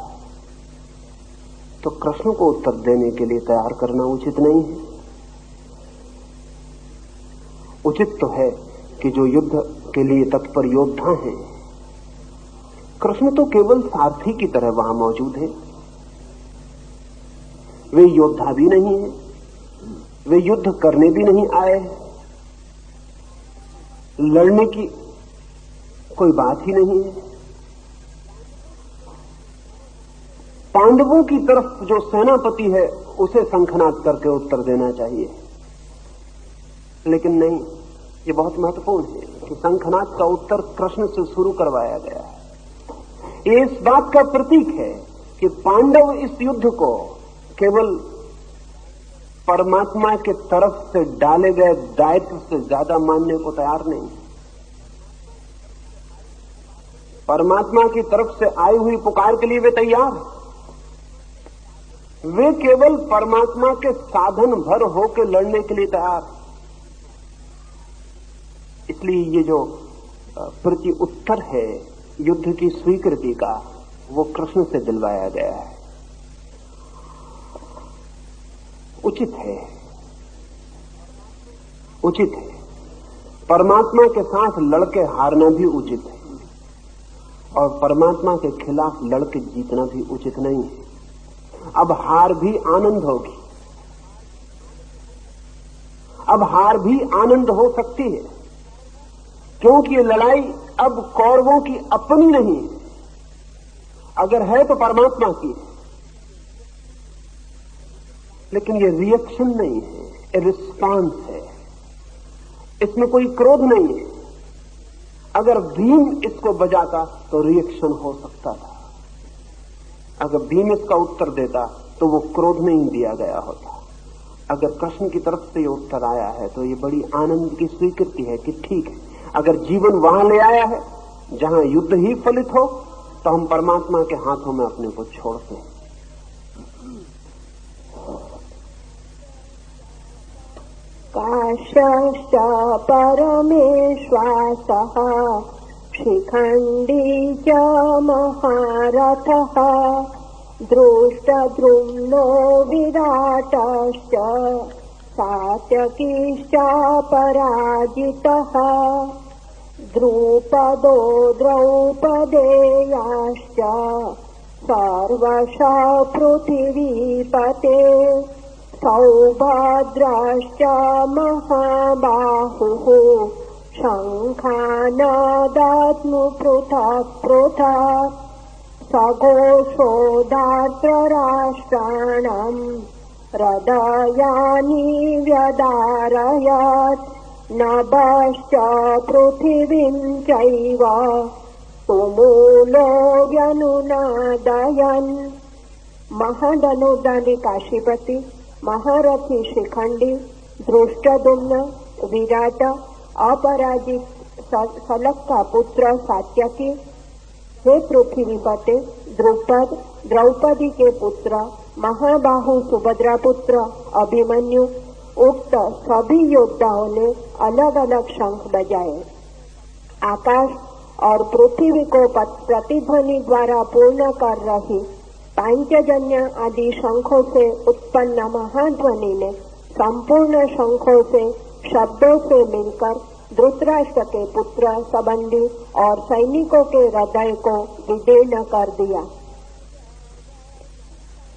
तो कृष्ण को उत्तर देने के लिए तैयार करना उचित नहीं है। उचित तो है कि जो युद्ध के लिए तत्पर योद्धा हैं, कृष्ण तो केवल सारथी की तरह वहां मौजूद हैं। वे योद्धा भी नहीं है, वे युद्ध करने भी नहीं आए, लड़ने की कोई बात ही नहीं है। पांडवों की तरफ जो सेनापति है उसे शंखनाद करके उत्तर देना चाहिए, लेकिन नहीं, ये बहुत महत्वपूर्ण है कि शंखनाद का उत्तर कृष्ण से शुरू करवाया गया है। ये इस बात का प्रतीक है कि पांडव इस युद्ध को केवल परमात्मा के तरफ से डाले गए दायित्व से ज्यादा मानने को तैयार नहीं। परमात्मा की तरफ से आई हुई पुकार के लिए वे तैयार हैं। वे केवल परमात्मा के साधन भर होकर लड़ने के लिए तैयार हैं। इसलिए ये जो प्रति उत्तर है युद्ध की स्वीकृति का, वो कृष्ण से दिलवाया गया है। उचित है, उचित है। परमात्मा के साथ लड़के हारना भी उचित है, और परमात्मा के खिलाफ लड़के जीतना भी उचित नहीं है। अब हार भी आनंद होगी, अब हार भी आनंद हो सकती है, क्योंकि ये लड़ाई अब कौरवों की अपनी नहीं है। अगर है तो परमात्मा की है, लेकिन ये रिएक्शन नहीं है, ये रिस्पांस है। इसमें कोई क्रोध नहीं है। अगर भीम इसको बजाता तो रिएक्शन हो सकता था। अगर भीम इसका उत्तर देता तो वो क्रोध नहीं दिया गया होता। अगर कृष्ण की तरफ से ये उत्तर आया है तो ये बड़ी आनंद की स्वीकृति है कि ठीक है, अगर जीवन वहां ले आया है जहां युद्ध ही फलित हो, तो हम परमात्मा के हाथों में अपने को छोड़ते हैं। काश्यश्च परमेश्वासः शिखण्डी च महारथः दृष्टद्रुम्नो विराटश्च सात्यकीश्च पराजितः द्रुपदो द्रौपदेयाश्च सर्वशः पृथिवीपते सौभद्राश्च महाबाहुः शङ्खानादात्मु पृथक् पृथक् सघोषोदार्तराष्ट्राणाम् हृदयानि व्यदारयत् नभश्च पृथिवीं चैव तुमूलो व्यनुनादयन्। महदनुदानी काशीपति, महारथी शिखंडी, दृष्टद्युम्न, विराट, अपराजित सलग का पुत्र सात्यकी, हे पृथ्वीपते, द्रुपद, द्रौपदी के पुत्र, महाबाहु सुभद्रा पुत्र अभिमन्यु, उक्त सभी योद्धाओं ने अलग अलग शंख बजाए। आकाश और पृथ्वी को प्रतिध्वनि द्वारा पूर्ण कर रही पांचजन्य आदि शंखों से उत्पन्न महाध्वनि ने संपूर्ण शंखों से शब्दों से मिलकर धृतराष्ट्र के पुत्र, संबंधी और सैनिकों के हृदय को विदीर्ण कर दिया।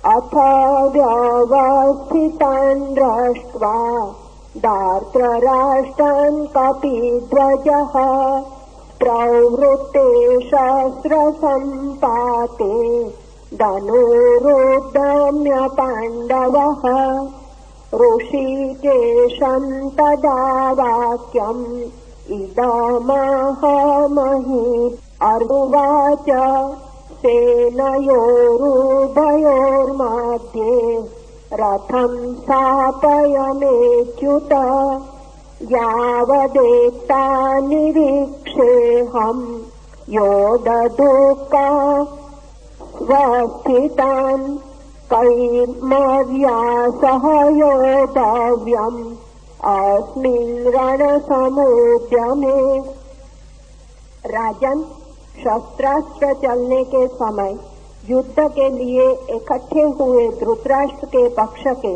अथ व्यवस्थितान् दृष्ट्वा धार्तराष्ट्रान् कपिध्वजः प्रवृत्ते शस्त्रसम्पाते धनुरुद्यम्य पाण्डवः ऋषिकेशं तदा वाक्यम् इदमहमहि अर्वाच सेनयोरुभयोर्मध्ये रथं स्थापयमेच्युत यावदेता निरीक्षेऽहं योधदुःखा स्वस्थितान् कैर्मर्या सह योद्धव्यम् अस्मिन् रणसमुद्यमे। राजन, शस्त्रास्त्र चलने के समय युद्ध के लिए इकट्ठे हुए धृतराष्ट्र के पक्ष के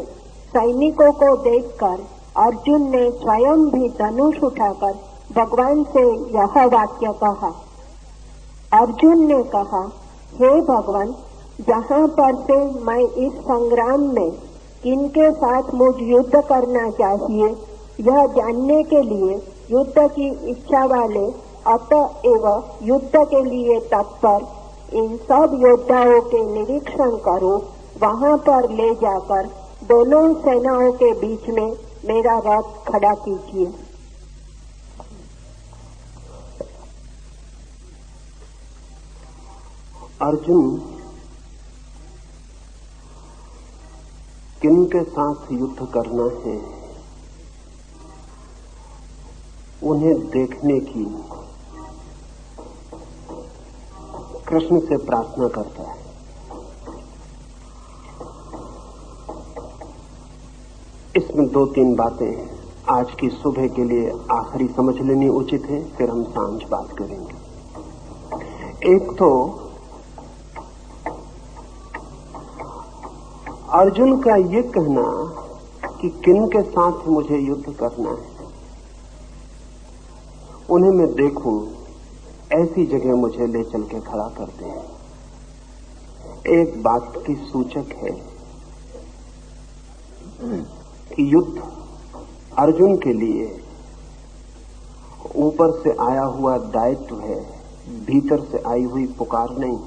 सैनिकों को देखकर अर्जुन ने स्वयं भी धनुष उठाकर भगवान से यह वाक्य कहा। अर्जुन ने कहा, हे भगवान, जहाँ पर से मैं इस संग्राम में किनके साथ मुझ युद्ध करना चाहिए यह जानने के लिए युद्ध की इच्छा वाले अतएव युद्ध के लिए तत्पर इन सब योद्धाओं के निरीक्षण करो। वहाँ पर ले जाकर दोनों सेनाओं के बीच में मेरा रथ खड़ा कीजिए। अर्जुन किनके साथ युद्ध करना है उन्हें देखने की कृष्ण से प्रार्थना करता है। इसमें 2-3 बातें आज की सुबह के लिए आखिरी समझ लेनी उचित है, फिर हम सांझ बात करेंगे। एक तो अर्जुन का ये कहना कि किन के साथ मुझे युद्ध करना है, उन्हें मैं देखूं, ऐसी जगह मुझे ले चल के खड़ा करते हैं, एक बात की सूचक है कि युद्ध अर्जुन के लिए ऊपर से आया हुआ दायित्व है, भीतर से आई हुई पुकार नहीं।